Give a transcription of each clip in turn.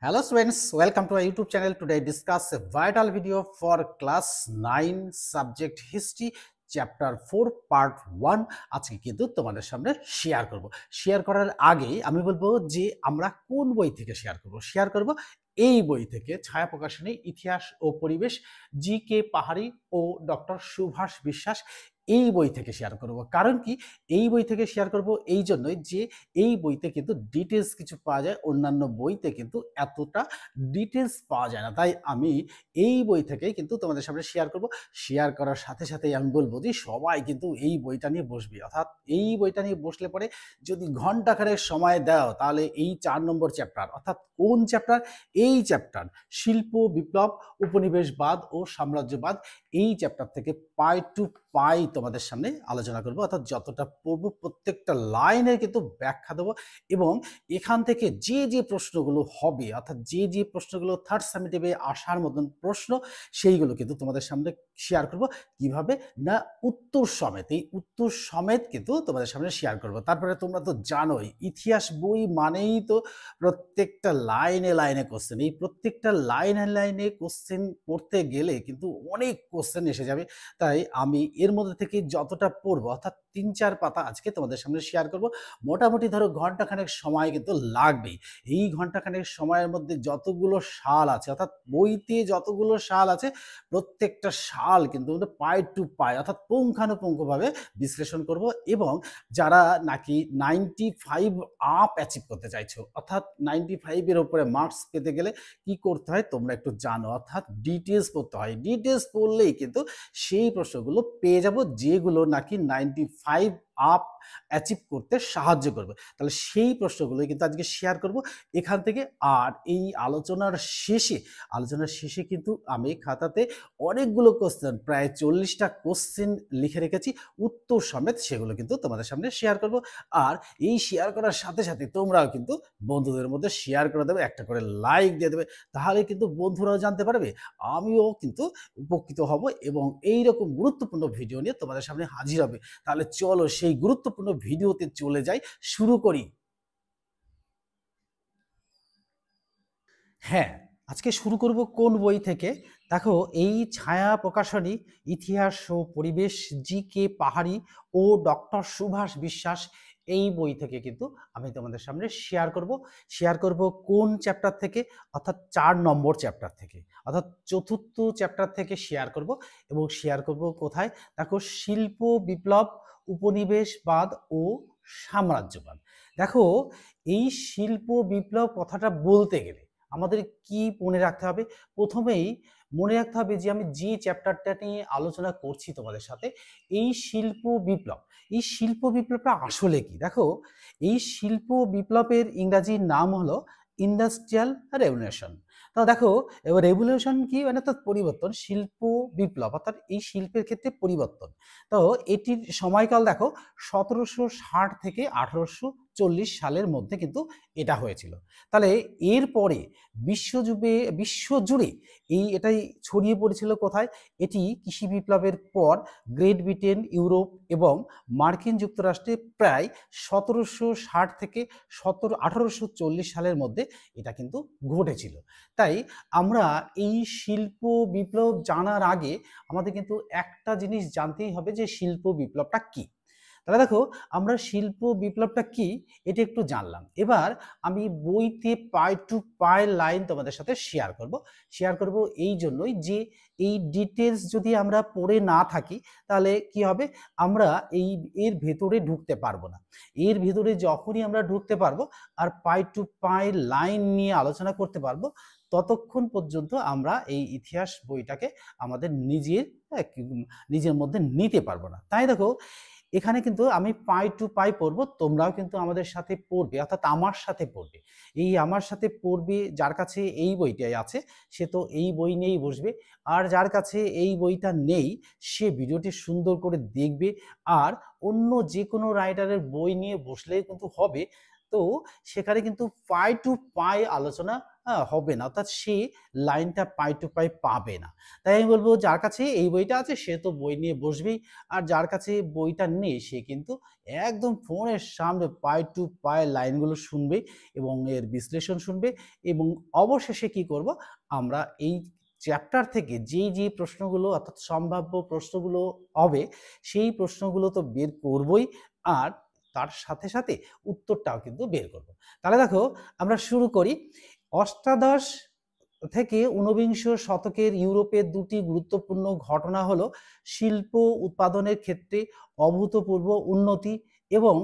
Hello students, welcome to our YouTube channel. Today discuss a vital video for class 9 subject history chapter 4 part 1 আজকে কিন্তু তোমাদের সামনে share করার আগে আমি বলবো যে আমরা কোন বই থেকে শেয়ার করব এই বই থেকে ছায়া প্রকাশনী ইতিহাস ও পরিবেশ জি.কে. পাহাড়ি ও ডক্টর সুভাষ বিশ্বাস এই বই থেকে শেয়ার করব। কারণ কি এই বই থেকে শেয়ার করব এই জন্যই যে এই বইতে কিন্তু ডিটেলস কিছু পাওয়া যায়, অন্যান্য বইতে কিন্তু এতটা ডিটেলস পাওয়া যায় না। তাই আমি এই বই থেকেই কিন্তু তোমাদের সামনে শেয়ার করব। শেয়ার করার সাথে সাথেই আমি বলবো যে সবাই কিন্তু এই বইটা নিয়ে বসবি, অর্থাৎ এই বইটা নিয়ে বসলে পরে যদি ঘন্টাখানেক সময় দাও তাহলে এই 4 নম্বর চ্যাপ্টার, অর্থাৎ কোন চ্যাপ্টার? এই চ্যাপ্টার শিল্প বিপ্লব, উপনিবেশবাদ ও সাম্রাজ্যবাদ, এই চ্যাপ্টার থেকে পাই টু পাই তোমাদের সামনে আলোচনা করব। অর্থাৎ যতটা পড়ব প্রত্যেকটা লাইনের কিন্তু ব্যাখ্যা দেবো এবং এখান থেকে যে যে প্রশ্নগুলো হবে, অর্থাৎ যে যে প্রশ্নগুলো থার্ড সামেটিভে আসার মতন প্রশ্ন, সেইগুলো কিন্তু তোমাদের সামনে শেয়ার করব। কিভাবে না, উত্তর সমেত, এই উত্তর সমেত কিন্তু তোমাদের সামনে শেয়ার করব। তারপরে তোমরা তো জানোই ইতিহাস বই মানেই তো প্রত্যেকটা লাইনে লাইনে কোশ্চেন, এই প্রত্যেকটা লাইনে লাইনে কোশ্চেন পড়তে গেলে কিন্তু অনেক কোশ্চেন এসে যাবে। তাই আমি এর মধ্যে থেকে যতটা পড়বো, অর্থাৎ 3-4 পাতা আজকে তোমাদের সামনে শেয়ার করব। মোটামুটি ধরো ঘন্টাখানেক সময় কিন্তু লাগবেই। এই ঘন্টাখানেক সময়ের মধ্যে যতগুলো সাল আছে, অর্থাৎ বইতে যতগুলো সাল আছে প্রত্যেকটা সাল কিন্তু পাই টু পাই, অর্থাৎ পুঙ্খানুপুঙ্খভাবে বিশ্লেষণ করব। এবং যারা নাকি 95 আপ অ্যাচিভ করতে চাইছো, অর্থাৎ 95 এর উপরে মার্কস পেতে গেলে কি করতে হয় তোমরা একটু জানো, অর্থাৎ ডিটেলস পড়তে হয়। ডিটেলস পড়লেই কিন্তু সেই প্রশ্নগুলো পেয়ে যাব যেগুলো নাকি 95 আপ অ্যাচিভ করতে সাহায্য করবে। তাহলে সেই প্রশ্নগুলোই কিন্তু আজকে শেয়ার করব এখান থেকে। আর এই আলোচনার শেষে কিন্তু আমি খাতাতে অনেকগুলো কোশ্চেন, প্রায় 40টা কোশ্চেন লিখে রেখেছি উত্তর সমেত, সেগুলো কিন্তু তোমাদের সামনে শেয়ার করব। আর এই শেয়ার করার সাথে সাথে তোমরাও কিন্তু বন্ধুদের মধ্যে শেয়ার করে দেবে, একটা করে লাইক দিয়ে দেবে, তাহলে কিন্তু বন্ধুরাও জানতে পারবে, আমিও কিন্তু উপকৃত হব এবং এই রকম গুরুত্বপূর্ণ ভিডিও নিয়ে তোমাদের সামনে হাজির হবে। তাহলে চলো সেই গুরুত্বপূর্ণ ভিডিওতে চলে যাই, শুরু করি। হ্যাঁ, আজকে শুরু করব কোন বই থেকে? দেখো, এই ছায়া প্রকাশনী ইতিহাস ও পরিবেশ জি.কে. পাহাড়ি ও ডক্টর সুভাষ বিশ্বাস, এই বই থেকে কিন্তু আমি তোমাদের সামনে শেয়ার করব কোন চ্যাপ্টার থেকে? অর্থাৎ 4 নম্বর চ্যাপ্টার থেকে, অর্থাৎ চতুর্থ চ্যাপ্টার থেকে শেয়ার করব। এবং শেয়ার করব কোথায়? দেখো, শিল্প বিপ্লব, উপনিবেশবাদ ও সাম্রাজ্যবাদ। দেখো, এই শিল্প বিপ্লব কথাটা বলতে গেলে আমাদের কি মনে রাখতে হবে? প্রথমেই মনে রাখতে হবে যে আমি যে চ্যাপ্টারটা নিয়ে আলোচনা করছি তোমাদের সাথে, এই শিল্প বিপ্লবটা আসলে কি? দেখো, এই শিল্প বিপ্লবের ইংরাজি নাম হলো ইন্ডাস্ট্রিয়াল রেভলিউশন। তো দেখো, এবার রেভলিউশন কি মানে তো পরিবর্তন, শিল্প বিপ্লব অর্থাৎ এই শিল্পের ক্ষেত্রে পরিবর্তন। তো এটির সময়কাল দেখো 1760 থেকে 1840 সালের মধ্যে কিন্তু এটা হয়েছিল। তাহলে এরপরে বিশ্বজুড়ে এটাই ছড়িয়ে পড়েছিল কোথায়? এটি কৃষি বিপ্লবের পর গ্রেট ব্রিটেন, ইউরোপ এবং মার্কিন যুক্তরাষ্ট্রে প্রায় 1760 থেকে 1840 সালের মধ্যে এটা কিন্তু ঘটেছিল। তাই আমরা এই শিল্প বিপ্লব জানার আগে আমাদের কিন্তু একটা জিনিস জানতেই হবে যে শিল্প বিপ্লবটা কি। তাহলে দেখো, আমরা শিল্প বিপ্লবটা কি এটা একটু জানলাম। এবার আমি বইতে পাই টু পাই লাইন তোমাদের সাথে শেয়ার করব এই জন্যই যে এই ডিটেলস যদি আমরা পড়ে না থাকি তাহলে কি হবে? আমরা এর ভেতরে ঢুকতে পারবো না। এর ভেতরে যখনই আমরা ঢুকতে পারবো আর পাই টু পাই লাইন নিয়ে আলোচনা করতে পারবো, ততক্ষণ পর্যন্ত আমরা এই ইতিহাস বইটাকে আমাদের নিজের মধ্যে নিতে পারবো না। তাই দেখো, এখানে কিন্তু আমি পাই টু পাই পড়বো, তোমরাও কিন্তু আমাদের সাথে পড়বে, অর্থাৎ আমার সাথে পড়বে। এই আমার সাথে পড়বে যার কাছে এই বইটাই আছে সে তো এই বই নিয়েই বসবে, আর যার কাছে এই বইটা নেই সে ভিডিওটি সুন্দর করে দেখবে আর অন্য যে কোনো রাইটারের বই নিয়ে বসলেই কিন্তু হবে। তো সেখানে কিন্তু পাই টু পাই আলোচনা হবে না, অর্থাৎ সে লাইনটা পাই টু পাই পাবে না। তাই আমি বলবো যার কাছে এই বইটা আছে সে তো বই নিয়ে বসবেই, আর যার কাছে বইটা নেই সে কিন্তু একদম ফোনের সামনে পাই টু পাই লাইনগুলো শুনবে এবং এর বিশ্লেষণ শুনবে, এবং অবশেষে কি করব, আমরা এই চ্যাপ্টার থেকে যে প্রশ্নগুলো অর্থাৎ সম্ভাব্য প্রশ্নগুলো হবে সেই প্রশ্নগুলো তো বের করবই, আর তার সাথে সাথে উত্তরটাও কিন্তু বের করব। তাহলে দেখো আমরা শুরু করি। অষ্টাদশ থেকে ঊনবিংশ শতকের ইউরোপের দুটি গুরুত্বপূর্ণ ঘটনা হলো শিল্প উৎপাদনের ক্ষেত্রে অভূতপূর্ব উন্নতি এবং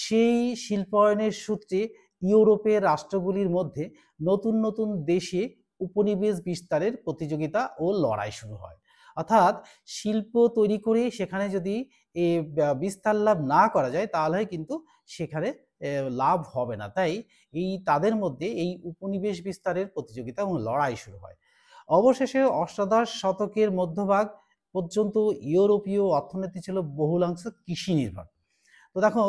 সেই শিল্পায়নের সূত্রে ইউরোপের রাষ্ট্রগুলির মধ্যে নতুন নতুন দেশে উপনিবেশ বিস্তারের প্রতিযোগিতা ও লড়াই শুরু হয়। অর্থাৎ শিল্প তৈরি করে সেখানে যদি বিস্তার লাভ না করা যায় তাহলে কিন্তু সেখানে লাভ হবে না। তাই এই তাদের মধ্যে এই উপনিবেশ বিস্তারের প্রতিযোগিতা এবং লড়াই শুরু হয়। অবশেষে অষ্টাদশ শতকের মধ্যভাগ পর্যন্ত ইউরোপীয় অর্থনীতি ছিল বহুলাংশ কৃষি নির্ভর। তো দেখো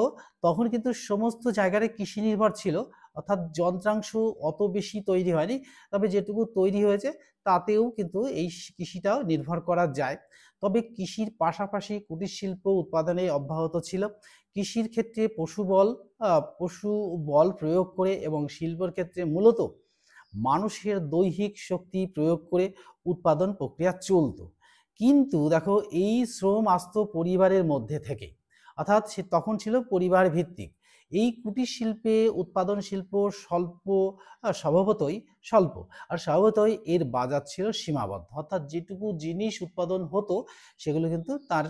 তখন কিন্তু সমস্ত জায়গায় কৃষি নির্ভর ছিল, অর্থাৎ যন্ত্রাংশ অত বেশি তৈরি হয়নি, তবে যেটুকু তৈরি হয়েছে তাতেও কিন্তু এই কৃষিটাও নির্ভর করা যায়। তবে কৃষির পাশাপাশি কুটির শিল্প উৎপাদনে অব্যাহত ছিল। কৃষির ক্ষেত্রে পশু বল প্রয়োগ করে এবং শিল্পের ক্ষেত্রে মূলত মানুষের দৈহিক শক্তি প্রয়োগ করে উৎপাদন প্রক্রিয়া চলত। কিন্তু দেখো এই শ্রম আসতো পরিবারের মধ্যে থেকে, অর্থাৎ সে তখন ছিল পরিবার ভিত্তিক। এই কুটির শিল্পে উৎপাদন শিল্প স্বভাবতই স্বল্প, আর স্বভাবতই এর বাজার ছিল সীমাবদ্ধ, অর্থাৎ যেটুকু জিনিস উৎপাদন হতো সেগুলো কিন্তু তার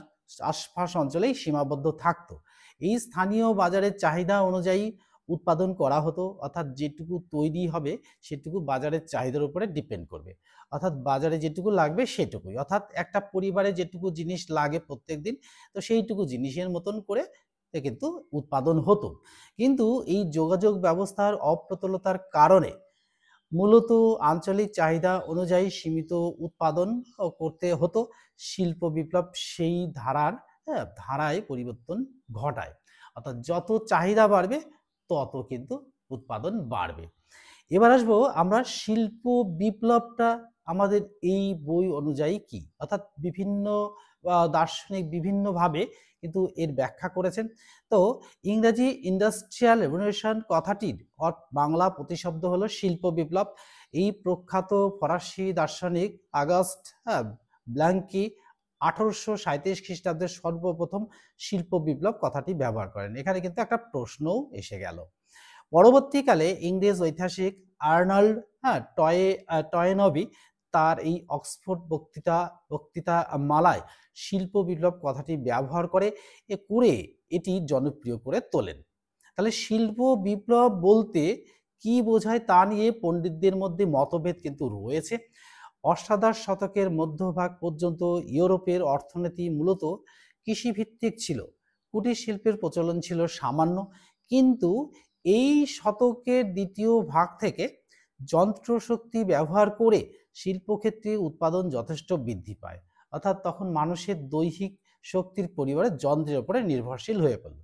আশপাশ অঞ্চলেই সীমাবদ্ধ থাকতো। এই স্থানীয় বাজারের চাহিদা অনুযায়ী উৎপাদন করা হতো, অর্থাৎ যেটুকু তৈরি হবে সেটুকু বাজারের চাহিদার উপরে ডিপেন্ড করবে, অর্থাৎ বাজারে যেটুকু লাগবে সেটুকুই, অর্থাৎ একটা পরিবারে যেটুকু জিনিস লাগে প্রত্যেক দিন তো সেইটুকু জিনিসের মতন করে কিন্তু উৎপাদন হতো। কিন্তু এই যোগাযোগ ব্যবস্থার অপ্রতুলতার কারণে মূলত আঞ্চলিক চাহিদা অনুযায়ী সীমিত উৎপাদন করতে হতো। শিল্প বিপ্লব সেই ধারায় পরিবর্তন ঘটায়, অর্থাৎ যত চাহিদা বাড়বে তত কিন্তু উৎপাদন বাড়বে। এবার আসবো আমরা শিল্প বিপ্লবটা আমাদের এই বই অনুযায়ী কি, অর্থাৎ বিভিন্ন দার্শনিক বিভিন্নভাবে কিন্তু এর ব্যাখ্যা করেছেন। তো ইংরেজি ইন্ডাস্ট্রিয়াল রেভলিউশন কথাটির বাংলা প্রতিশব্দ হলো শিল্প বিপ্লব। এই প্রখ্যাত ফরাসি দার্শনিক আগস্ট ব্ল্যাঙ্কি 1837 খ্রিস্টাব্দে সর্বপ্রথম শিল্প বিপ্লব কথাটি ব্যবহার করেন। এখানে কিন্তু একটা প্রশ্নও এসে গেল। পরবর্তীকালে ইংরেজ ঐতিহাসিক আর্নল্ড টয়েনবি তার এই অক্সফোর্ড বক্তৃতা মালায় শিল্প বিপ্লব কথাটি ব্যবহার করে এটি জনপ্রিয় করে তোলেন। তাহলে শিল্প বিপ্লব বলতে কি বোঝায় তা নিয়ে পণ্ডিতদের মধ্যে মতভেদ কিন্তু রয়েছে। অষ্টাদশ শতকের মধ্যভাগ পর্যন্ত ইউরোপের অর্থনীতি মূলত কৃষিভিত্তিক ছিল, কুটির শিল্পের প্রচলন ছিল সামান্য। কিন্তু এই শতকের দ্বিতীয় ভাগ থেকে যন্ত্রশক্তি ব্যবহার করে শিল্পক্ষেত্রে উৎপাদন যথেষ্ট বৃদ্ধি পায়, অর্থাৎ তখন মানুষের দৈহিক শক্তির পরিবারে যন্ত্রের উপরে নির্ভরশীল হয়ে পড়ল।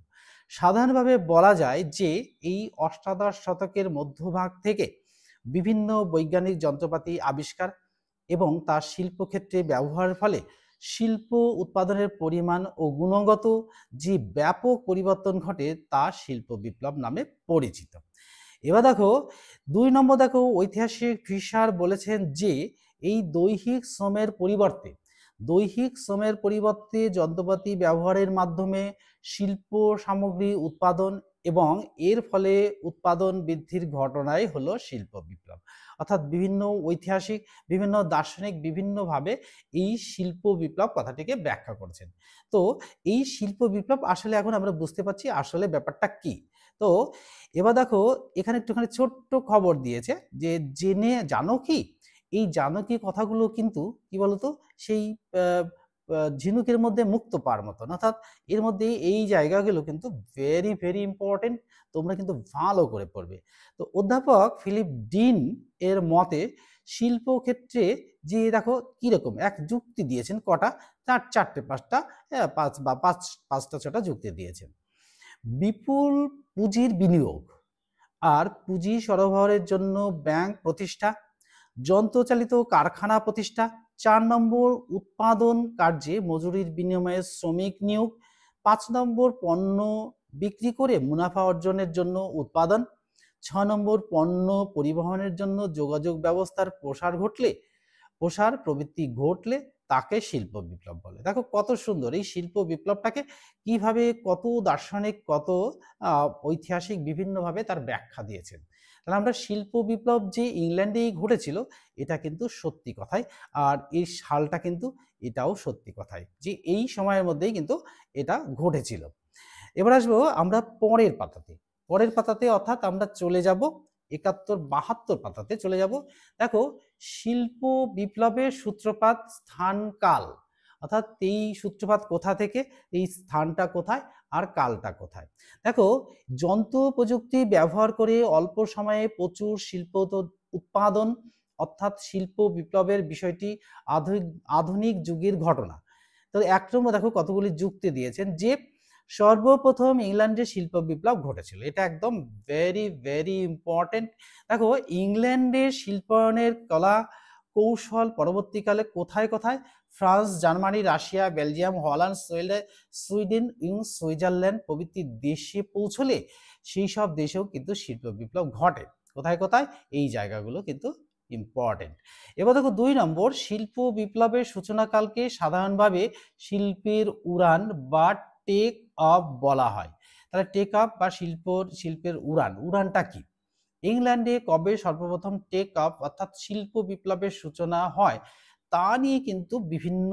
সাধারণভাবে বলা যায় যে এই অষ্টাদশ শতকের মধ্যভাগ থেকে বিভিন্ন বৈজ্ঞানিক যন্ত্রপাতি আবিষ্কার এবং তার শিল্পক্ষেত্রে ব্যবহারের ফলে শিল্প উৎপাদনের পরিমাণ ও গুণগত যে ব্যাপক পরিবর্তন ঘটে তা শিল্প বিপ্লব নামে পরিচিত। এবার দেখো 2 নম্বর, দেখো ঐতিহাসিক ফিশার বলেছেন যে এই দৈহিক শ্রমের পরিবর্তে যন্ত্রপাতি ব্যবহারের মাধ্যমে শিল্প সামগ্রী উৎপাদন এবং এর ফলে উৎপাদন বৃদ্ধির ঘটনাই হলো শিল্প বিপ্লব। অর্থাৎ বিভিন্ন ঐতিহাসিক বিভিন্ন দার্শনিক বিভিন্নভাবে এই শিল্প বিপ্লব কথাটিকে ব্যাখ্যা করেছেন। তো এই শিল্প বিপ্লব আসলে এখন আমরা বুঝতে পারছি আসলে ব্যাপারটা কি। তো এবার দেখো এখানে একটুখানি ছোট্ট খবর দিয়েছে যে জানো কি, এই জানো কি কথাগুলো কিন্তু কি বলতো সেই ঝিনুকের মধ্যে মুক্ত পাওয়ার মতন, অর্থাৎ এর মধ্যে এই জায়গাগুলো কিন্তু ভেরি ভেরি ইম্পর্টেন্ট, তোমরা কিন্তু ভালো করে পড়বে। তো অধ্যাপক ফিলিপ ডিন এর মতে শিল্পক্ষেত্রে যে দেখো কিরকম এক যুক্তি দিয়েছেন, কটা পাঁচটা ছটা যুক্তি দিয়েছেন। বিপুল পুঁজির বিনিয়োগ, আর পুঁজি সরবরাহের জন্য ব্যাংক প্রতিষ্ঠা, যন্ত্রচালিত কারখানা প্রতিষ্ঠা, 4 নম্বর উৎপাদন কার্যে মজুরির বিনিময়ে শ্রমিক নিয়োগ, 5 নম্বর পণ্য বিক্রি করে মুনাফা অর্জনের জন্য উৎপাদন, 6 নম্বর পণ্য পরিবহনের জন্য যোগাযোগ ব্যবস্থার প্রসার প্রবৃত্তি ঘটলে তাকে শিল্প বিপ্লব বলে। দেখো কত সুন্দর এই শিল্প বিপ্লবটাকে কিভাবে কত দার্শনিক কত ঐতিহাসিক বিভিন্নভাবে তার ব্যাখ্যা দিয়েছেন। তাহলে আমরা শিল্প বিপ্লব যে ইংল্যান্ডেই ঘটেছিল এটা কিন্তু সত্যি কথাই, আর এই সালটা কিন্তু এটাও সত্যি কথাই যে এই সময়ের মধ্যেই কিন্তু এটা ঘটেছিল। এবার আসবো আমরা পরের পাতাতে অর্থাৎ আমরা চলে যাব 71-72 পাতাতে চলে যাব। দেখো শিল্প বিপ্লবের সূত্রপাত, স্থান, কাল, অর্থাৎ এই সূত্রপাত কোথা থেকে, এই স্থানটা কোথায় আর কালটা কোথায়। দেখো যন্ত্র প্রযুক্তি ব্যবহার করে অল্প সময়ে প্রচুর শিল্প উৎপাদন, অর্থাৎ শিল্প বিপ্লবের বিষয়টি আধুনিক যুগের ঘটনা। তো এক নম্বর দেখো কতগুলি যুক্তি দিয়েছেন যে সর্বপ্রথম ইংল্যান্ডে শিল্প বিপ্লব ঘটেছিল, এটা একদম ভেরি ভেরি ইম্পর্টেন্ট। দেখো ইংল্যান্ডের শিল্পায়নের কলা কৌশল পরবর্তীকালে কোথায় কোথায়, France, Germany, Russia, Belgium, Holland, Sweden এবং সুইজারল্যান্ড প্রভৃতি দেশে পৌঁছলে সেই সব দেশেও কিন্তু শিল্প বিপ্লব ঘটে। কোথায় কোথায়, এই জায়গাগুলো কিন্তু ইম্পর্টেন্ট। এবার দেখো 2 নম্বর শিল্প বিপ্লবের সূচনাকালকে সাধারণভাবে শিল্পের উড়ান বা টেক অফ বলা হয়। তাহলে টেক অফ বা শিল্পের উড়ানটা কি, ইংল্যান্ডে কবে সর্বপ্রথম টেক অফ অর্থাৎ শিল্প বিপ্লবের সূচনা হয় তা নিয়ে কিন্তু বিভিন্ন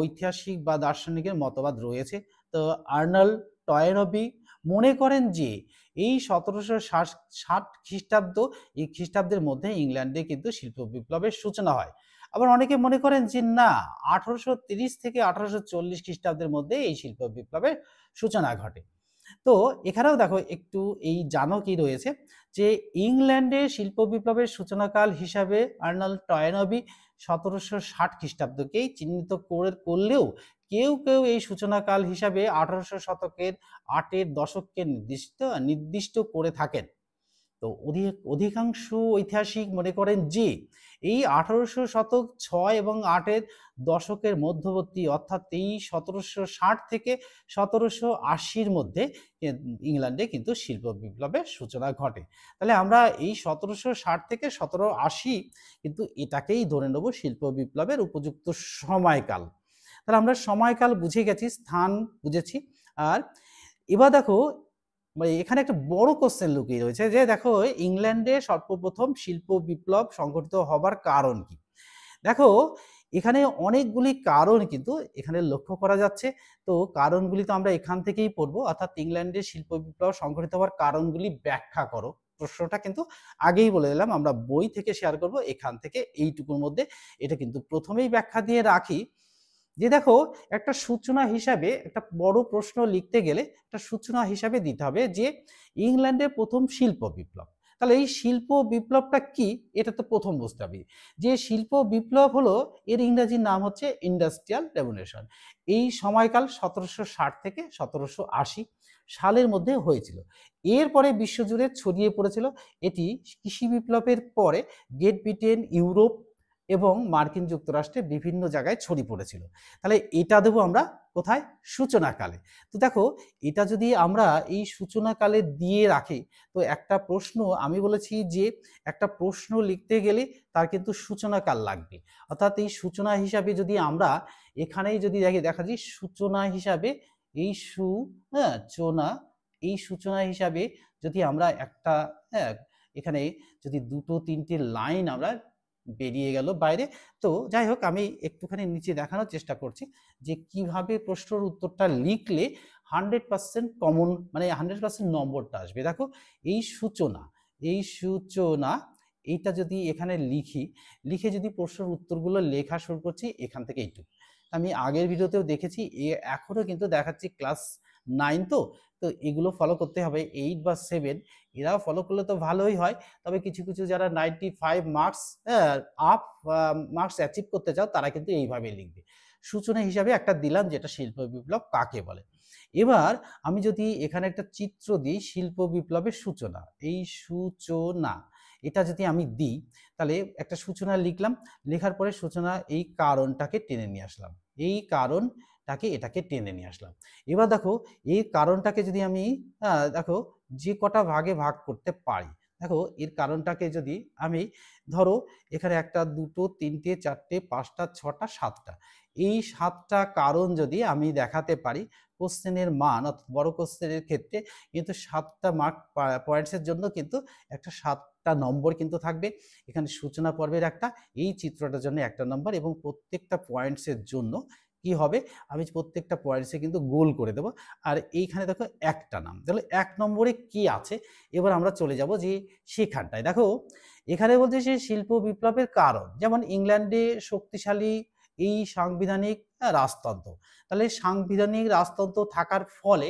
ঐতিহাসিক বা দার্শনিকের মতবাদ রয়েছে। তো আর্নল্ড টয়েনবি মনে করেন যে এই 1760 খ্রিস্টাব্দ, এই খ্রিস্টাব্দের মধ্যে ইংল্যান্ডে কিন্তু শিল্প বিপ্লবের সূচনা হয়। আবার অনেকে মনে করেন যে না, 1830 থেকে 1840 খ্রিস্টাব্দের মধ্যে এই শিল্প বিপ্লবের সূচনা ঘটে। তো এখানেও দেখো একটু এই জানো কি রয়েছে যে ইংল্যান্ডে শিল্প বিপ্লবের সূচনাকাল হিসাবে আর্নল্ড টয়েনবি 1760 খ্রিস্টাব্দকেই চিহ্নিত করলেও কেউ কেউ এই সূচনাকাল হিসাবে 1800 শতকের 8-এর দশককে নির্দিষ্ট করে থাকেন। তো অধিকাংশ ঐতিহাসিক মনে করেন যে এই 1800 শতক 6 এবং 8-এর দশকের মধ্যবর্তী অর্থাৎ এই 1760 থেকে 1780-র মধ্যে ইংল্যান্ডে কিন্তু শিল্প বিপ্লবের সূচনা ঘটে। তাহলে আমরা এই 1760 থেকে 1780 কিন্তু এটাকেই ধরে নেব শিল্প বিপ্লবের উপযুক্ত সময়কাল। তাহলে আমরা সময়কাল বুঝে গেছি, স্থান বুঝেছি। আর এবার দেখো এখানে একটা বড় কোশ্চেন লুকিয়ে রয়েছে যে দেখো ইংল্যান্ডে সর্বপ্রথম শিল্প বিপ্লব সংঘটিত হবার কারণ কি। দেখো এখানে অনেকগুলি কারণ কিন্তু এখানে লক্ষ্য করা যাচ্ছে। তো কারণগুলি তো আমরা এখান থেকেই পড়বো, অর্থাৎ ইংল্যান্ডে শিল্প বিপ্লব সংঘটিত হওয়ার কারণগুলি ব্যাখ্যা করো। প্রশ্নটা কিন্তু আগেই বলে দিলাম, আমরা বই থেকে শেয়ার করব, এখান থেকে এইটুকুর মধ্যে এটা কিন্তু প্রথমেই ব্যাখ্যা দিয়ে রাখি যে দেখো একটা সূচনা হিসাবে একটা বড় প্রশ্ন লিখতে গেলে একটা সূচনা হিসাবে দিতে হবে যে ইংল্যান্ডের প্রথম শিল্প বিপ্লব। তাহলে এই শিল্প বিপ্লবটা কি এটা তো প্রথম বুঝতে হবে যে শিল্প বিপ্লব হলো, এর ইংরেজি নাম হচ্ছে ইন্ডাস্ট্রিয়াল রেভলিউশন। এই সময়কাল 1760 থেকে 1780 সালের মধ্যে হয়েছিল। এরপরে বিশ্বজুড়ে ছড়িয়ে পড়েছিল। এটি কৃষি বিপ্লবের পরে গ্রেট ব্রিটেন, ইউরোপ এবং মার্কিন যুক্তরাষ্ট্রে বিভিন্ন জায়গায় ছড়িয়ে পড়েছিল। তাহলে এটা দেবো আমরা কোথায়, সূচনাকালে। তো দেখো এটা যদি আমরা এই সূচনাকালে দিয়ে রাখি তো একটা প্রশ্ন, আমি বলেছি যে একটা প্রশ্ন লিখতে গেলে তার কিন্তু সূচনাকাল লাগবে। অর্থাৎ এই সূচনা হিসাবে যদি আমরা এখানেই যদি দেখা যায় সূচনা হিসাবে এই সূচনা হিসাবে যদি আমরা একটা এখানে যদি 2-3টে লাইন আমরা বেরিয়ে গেল বাইরে। তো যাই হোক আমি একটুখানি নিচে দেখানোর চেষ্টা করছি যে কিভাবে প্রশ্নের উত্তরটা লিখলে 100% কমন মানে 100% নম্বরটা আসবে। দেখো এই সূচনা এইটা যদি এখানে লিখে যদি প্রশ্নের উত্তরগুলো লেখা শুরু করছি এখান থেকে এইটুকু। আমি আগের ভিডিওতেও দেখেছি, এখনো কিন্তু দেখাচ্ছি ক্লাস 9 তো এগুলো ফলো করতে হবে। 8 বা 7 এরাও ফলো করলে তো ভালোই হয়, তবে কিছু কিছু যারা 95 মার্কস মার্কস অ্যাচিভ করতে চাও তারা কিন্তু এইভাবে লিখবে। সূচনা হিসাবে একটা দিলাম যেটা শিল্প বিপ্লব কাকে বলে। এবার আমি যদি এখানে একটা চিত্র দিই, শিল্প বিপ্লবের সূচনা, এই সূচনা এটা যদি আমি দিই, তাহলে একটা সূচনা লিখলাম, লেখার পরে সূচনা এই কারণটাকে টেনে নিয়ে আসলাম, এই কারণটাকে এটাকে টেনে নিয়ে আসলাম। এবার দেখো এই কারণটাকে যদি আমি দেখো যে কটা ভাগে ভাগ করতে পারি, দেখো এর কারণটাকে যদি আমি ধরো এখানে একটা, দুটো, তিনটে, চারটে, পাঁচটা, ছটা, সাতটা, এই সাতটা কারণ যদি আমি দেখাতে পারি, কোশ্চেনের মান অর্থাৎ বড় কোশ্চেনের ক্ষেত্রে কিন্তু 7টা মার্ক পয়েন্টসের জন্য কিন্তু একটা 7টা নম্বর কিন্তু থাকবে। এখানে সূচনা পর্বের একটা, এই চিত্রটার জন্য একটা নম্বর, এবং প্রত্যেকটা পয়েন্টসের জন্য কি হবে, আমি প্রত্যেকটা পয়েন্টসে কিন্তু গোল করে দেবো। আর এইখানে দেখো একটা নাম, তাহলে 1 নম্বরে কি আছে, এবার আমরা চলে যাব যে সেখানটায়। দেখো এখানে বলছে সে শিল্প বিপ্লবের কারণ, যেমন ইংল্যান্ডে শক্তিশালী এই সাংবিধানিক রাজতন্ত্র, তাহলে সাংবিধানিক রাজতন্ত্র থাকার ফলে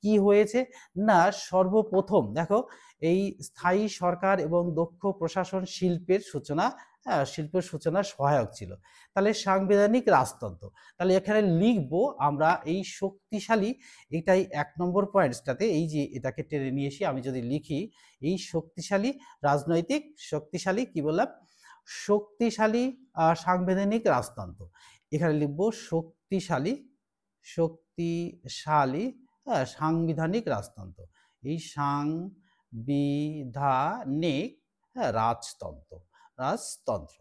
কি হয়েছে না, সর্বপ্রথম দেখো এই স্থায়ী সরকার এবং দক্ষ প্রশাসন শিল্পের সূচনার সহায়ক ছিল। তাহলে সাংবিধানিক রাজতন্ত্র, তাহলে এখানে লিখবো আমরা এই শক্তিশালী, এটাই 1 নম্বর পয়েন্টসটাতে, এই যে এটাকে টেনে নিয়ে এসে আমি যদি লিখি এই শক্তিশালী রাজনৈতিক, শক্তিশালী কি বললাম, শক্তিশালী সাংবিধানিক রাজতন্ত্র, এখানে লিখবো শক্তিশালী, শক্তিশালী সাংবিধানিক রাজতন্ত্র, এই সাংবিধানিক রাজতন্ত্র, রাজতন্ত্র,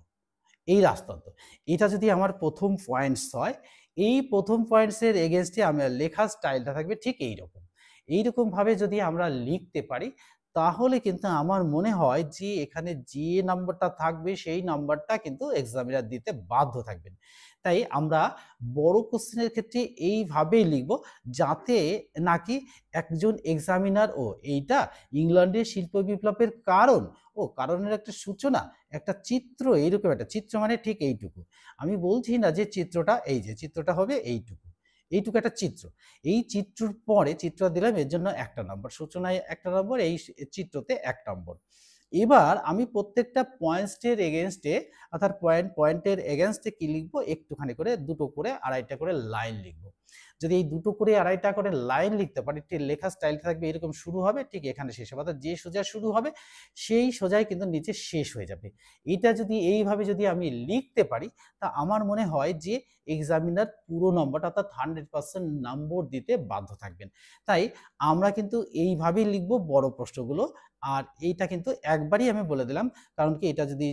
এই রাজতন্ত্র, এটা যদি আমার প্রথম পয়েন্টস হয়, এই প্রথম পয়েন্টসের এগেনস্টে আমার লেখার স্টাইলটা থাকবে ঠিক এইরকম। এইরকম ভাবে যদি আমরা লিখতে পারি, তাহলে কিন্তু আমার মনে হয় যে এখানে যে নাম্বারটা থাকবে সেই নাম্বারটা কিন্তু এক্সামিনার দিতে বাধ্য থাকবেন। তাই আমরা বড় কোশ্চেনের ক্ষেত্রে এইভাবেই লিখব, যাতে নাকি একজন এক্সামিনার ও এইটা ইংল্যান্ডের শিল্প বিপ্লবের কারণ ও কারণের একটা সূচনা, একটা চিত্র, এইরকম একটা চিত্র মানে ঠিক এইটুকু। আমি বলছি না যে চিত্রটা, এই যে চিত্রটা হবে এইটুকু, এইটুকু একটা চিত্র, এই চিত্রর পরে চিত্র দিলাম, এর জন্য একটা নম্বর, সূচনায় একটা নম্বর, এই চিত্রতে 1 নম্বর। এবার আমি প্রত্যেকটা পয়েন্টের এগেনস্টে, অর্থাৎ পয়েন্টের এগেনস্টে কি লিখবো, একটুখানি করে, দুটো করে, আড়াইটা করে লাইন লিখবো। যদি এই দুটো করে আড়াইটা করে লাইন লিখতে পারি, ঠিক লেখার স্টাইল থাকবে এরকম, শুরু হবে ঠিক এখানে শেষ হবে, অর্থাৎ যে সোজা শুরু হবে সেই সোজাই কিন্তু নিচে শেষ হয়ে যাবে। এটা যদি এইভাবে যদি আমি লিখতে পারি, তা আমার মনে হয় যে এক্সামিনার পুরো নম্বরটা অর্থাৎ 100% নম্বর দিতে বাধ্য থাকবেন। তাই আমরা কিন্তু এইভাবেই লিখবো বড় প্রশ্নগুলো। আর এইটা কিন্তু একবারই আমি বলে দিলাম, কারণ কি এটা যদি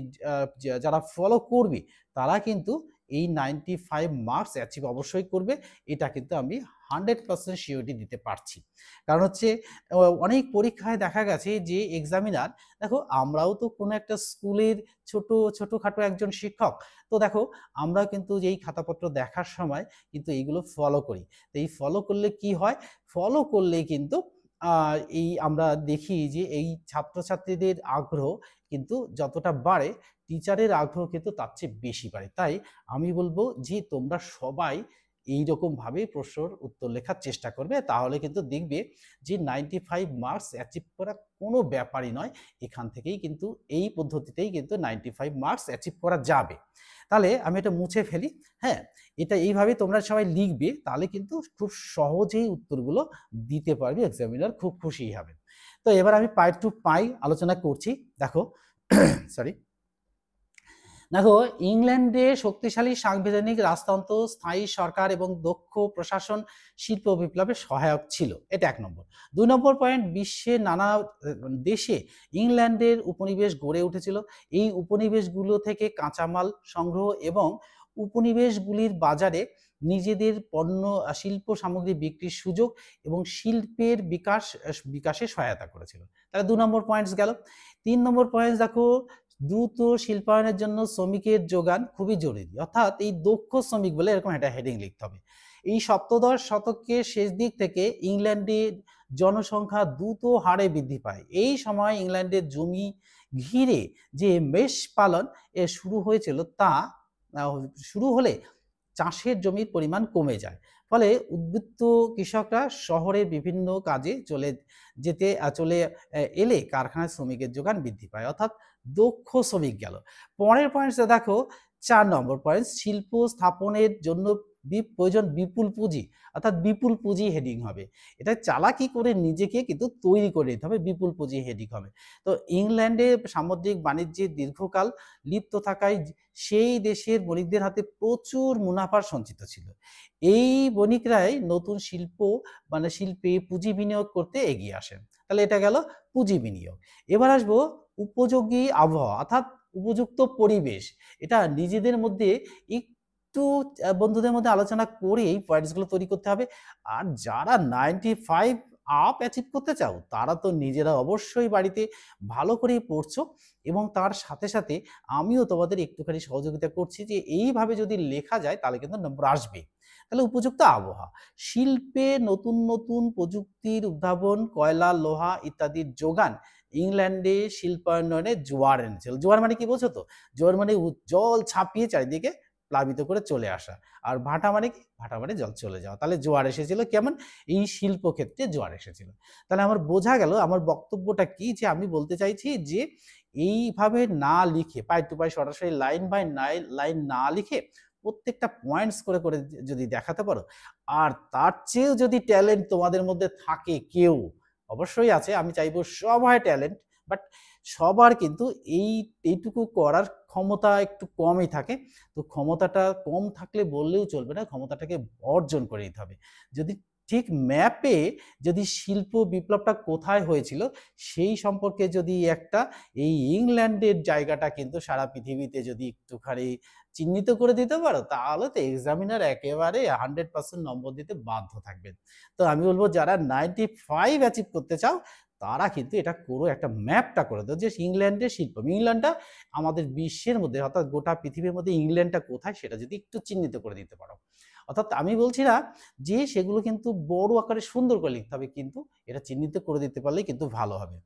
যারা ফলো করবে তারা কিন্তু এই 95 মার্কস অ্যাচিভ অবশ্যই করবে, এটা কিন্তু আমি 100% সিওরিটি দিতে পারছি। কারণ হচ্ছে অনেক পরীক্ষায় দেখা গেছে যে এক্সামিনার, দেখো আমরাও তো কোনো একটা স্কুলের ছোটখাটো একজন শিক্ষক, তো দেখো আমরা কিন্তু যেই খাতাপত্র দেখার সময় কিন্তু এইগুলো ফলো করি। তো এই ফলো করলে কি হয়, ফলো করলে কিন্তু এই আমরা দেখি যে এই ছাত্রছাত্রীদের আগ্রহ কিন্তু যতটা বাড়ে, টিচারের আগ্রহ কিন্তু তার চেয়ে বেশি বাড়ে। তাই আমি বলবো যে তোমরা সবাই এইরকমভাবে প্রশ্নর উত্তর লেখার চেষ্টা করবে, তাহলে কিন্তু দেখবে যে 95 মার্কস অ্যাচিভ করা কোনো ব্যাপারই নয়। এখান থেকেই কিন্তু এই পদ্ধতিতেই কিন্তু 95 মার্কস অ্যাচিভ করা যাবে। তাহলে আমি এটা মুছে ফেলি, হ্যাঁ, এটা এইভাবে তোমরা সবাই লিখবে, তাহলে কিন্তু খুব সহজেই উত্তরগুলো দিতে পারবে, এক্সামিনার খুব খুশি হবে। তো এবার আমি পাই টু পাই আলোচনা করছি। দেখো সরি, দেখো ইংল্যান্ডে শক্তিশালী সাংবিধানিক রাজতন্ত্র, স্থায়ী সরকার এবং দক্ষ প্রশাসন শিল্প বিপ্লবের সহায়ক ছিল, এটা 1 নম্বর। 2 নম্বর পয়েন্ট, বিশ্বের নানা দেশে ইংল্যান্ডের উপনিবেশ গড়ে উঠেছিল। এই উপনিবেশগুলো থেকে কাঁচামাল সংগ্রহ এবং উপনিবেশগুলির বাজারে নিজেদের পণ্য, শিল্প সামগ্রী বিক্রির সুযোগ এবং শিল্পের বিকাশে সহায়তা করেছিল। তাহলে 2 নম্বর পয়েন্টস গেল। 3 নম্বর পয়েন্টস দেখো, দ্রুত শিল্পায়নের জন্য শ্রমিকের যোগান খুবই জরুরি, অর্থাৎ এই দক্ষ শ্রমিক বলে এরকম একটা হেডিং লিখতে হবে। এই সপ্তদশ শতকের শেষ দিক থেকে ইংল্যান্ডের জনসংখ্যা দ্রুত হারে বৃদ্ধি পায়। এই সময় ইংল্যান্ডের জমি ঘিরে যে মেষ পালন শুরু হয়েছিল, তা শুরু হলে চাষের জমির পরিমাণ কমে যায়। ফলে উদ্বৃত্ত কৃষকরা শহরের বিভিন্ন কাজে চলে এলে কারখানায় শ্রমিকের যোগান বৃদ্ধি পায়, অর্থাৎ দক্ষ শ্রমিক গেল। পরের পয়েন্টসে দেখো 4 নম্বর পয়েন্ট, শিল্প স্থাপনের জন্য প্রয়োজন বিপুল পুঁজি, অর্থাৎ বিপুল পুঁজি হেডিং হবে। এটা চালাকি করে নিজেকে কিন্তু তৈরি করে নিতে হবে, বিপুল পুঁজি হেডিং হবে। তো ইংল্যান্ডে সামুদ্রিক বাণিজ্যে দীর্ঘকাল লিপ্ত থাকায় সেই দেশের বণিকদের হাতে প্রচুর মুনাফার সঞ্চিত ছিল। এই বণিকরাই নতুন শিল্পে পুঁজি বিনিয়োগ করতে এগিয়ে আসেন। তাহলে এটা গেল পুঁজি বিনিয়োগ। এবার আসবো উপযোগী আবহাওয়া, অর্থাৎ উপযুক্ত পরিবেশ। এটা নিজেদের মধ্যে একটু বন্ধুদের মধ্যে আলোচনা করে এই পয়েন্টসগুলো তৈরি করতে হবে। আর যারা 95 আপ অ্যাচিভ করতে চাও তারা তো নিজেরা অবশ্যই বাড়িতে ভালো করেই পড়ছো, এবং তার সাথে সাথে আমিও তোমাদের একটুখানি সহযোগিতা করছি যে এইভাবে যদি লেখা যায় তাহলে কিন্তু নম্বর আসবে। তাহলে উপযুক্ত আবহাওয়া, শিল্পে নতুন নতুন প্রযুক্তির উদ্ভাবন, কয়লা, লোহা ইত্যাদির যোগান ইংল্যান্ডে শিল্পায়নের জোয়ার এনেছিল। জোয়ার মানে কি বোঝো তো? জোয়ার মানে জল ছাপিয়ে চারিদিকে প্লাবিত করে চলে আসা। আর ভাটা মানে কি? ভাটা মানে জল চলে যাওয়া। তাহলে জোয়ার এসেছিল কেমন? এই শিল্পক্ষেত্রে জোয়ার এসেছিল। তাহলে আমার বোঝা গেল আমার বক্তব্যটা কি, যে আমি বলতে চাইছি যে এইভাবে না লিখে পাই টু পাই সরাসরি লাইন বাই লাইন না লিখে প্রত্যেকটা পয়েন্টস করে করে যদি দেখাতে পারো, আর তার চেয়েও যদি ট্যালেন্ট তোমাদের মধ্যে থাকে, কেউ অবশ্যই আছে, আমি চাইবো সবাই ট্যালেন্ট, বাট সবার কিন্তু এইটুকু করার ক্ষমতা একটু কমই থাকে। তো ক্ষমতাটা কম থাকলে বললেও চলবে না, ক্ষমতাটাকে অর্জন করে নিতে হবে। যদি ঠিক ম্যাপে যদি শিল্প বিপ্লবটা কোথায় হয়েছিল সেই সম্পর্কে যদি একটা এই ইংল্যান্ডের জায়গাটা কিন্তু সারা পৃথিবীতে যদি একটুখানি চিহ্নিত করে দিতে পারো, তাহলে তো এক্সামিনার একেবারে 100% নম্বর দিতে বাধ্য থাকবেন। তো আমি বলবো যারা 95 অ্যাচিভ করতে চাও তারা কিন্তু এটা করো, একটা ম্যাপটা করে দাও যে ইংল্যান্ডের শিল্প, ইংল্যান্ডটা আমাদের বিশ্বের মধ্যে অর্থাৎ গোটা পৃথিবীর মধ্যে ইংল্যান্ডটা কোথায় সেটা যদি একটু চিহ্নিত করে দিতে পারো। অর্থাৎ আমি বলছি না যে সেগুলো কিন্তু বড় আকারে সুন্দর করে লিখতে হবে, কিন্তু এটা চিহ্নিত করে দিতে পারলেই কিন্তু ভালো হবে।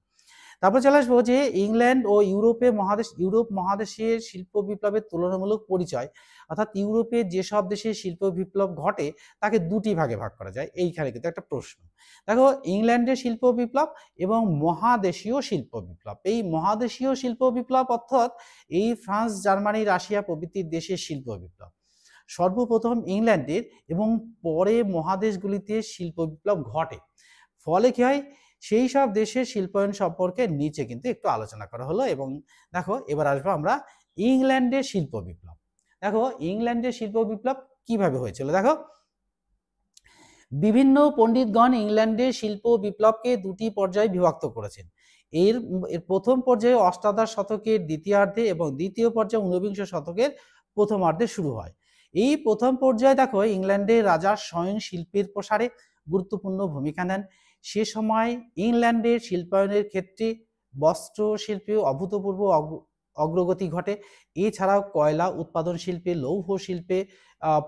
তারপর চলে আসবো যে ইংল্যান্ড ও ইউরোপ মহাদেশের শিল্প বিপ্লবের তুলনামূলক পরিচয়, অর্থাৎ ইউরোপে যেসব দেশে শিল্প বিপ্লব ঘটে তাকে দুটি ভাগে ভাগ করা যায়। এইখানে কিন্তু একটা প্রশ্ন। দেখো, ইংল্যান্ডের শিল্প বিপ্লব এবং মহাদেশীয় শিল্প বিপ্লব। এই মহাদেশীয় শিল্প বিপ্লব অর্থাৎ এই ফ্রান্স, জার্মানি, রাশিয়া প্রভৃতি দেশের শিল্প বিপ্লব সর্বপ্রথম ইংল্যান্ডের এবং পরে মহাদেশগুলিতে শিল্প বিপ্লব ঘটে। ফলে কি হয়, সেই সব দেশের শিল্পায়ন সম্পর্কে নিচে কিন্তু একটু আলোচনা করা হলো। এবং দেখো এবার আসবো আমরা ইংল্যান্ডের শিল্প বিপ্লব। দেখো ইংল্যান্ডের শিল্প বিপ্লব কিভাবে হয়েছিল। দেখো, বিভিন্ন পণ্ডিতগণ ইংল্যান্ডের শিল্প বিপ্লবকে দুটি পর্যায়ে বিভক্ত করেছেন। এর প্রথম পর্যায়ে অষ্টাদশ শতকের দ্বিতীয়ার্ধে এবং দ্বিতীয় পর্যায়ে ঊনবিংশ শতকের প্রথমার্ধে শুরু হয়। এই প্রথম পর্যায়ে দেখো ইংল্যান্ডের রাজা স্বয়ং শিল্পের প্রসারে গুরুত্বপূর্ণ ভূমিকা নেন। সে সময় ইংল্যান্ডের শিল্পায়নের ক্ষেত্রে বস্ত্র শিল্পে অভূতপূর্ব অগ্রগতি ঘটে। এছাড়াও কয়লা উৎপাদন শিল্পে, লৌহ শিল্পে,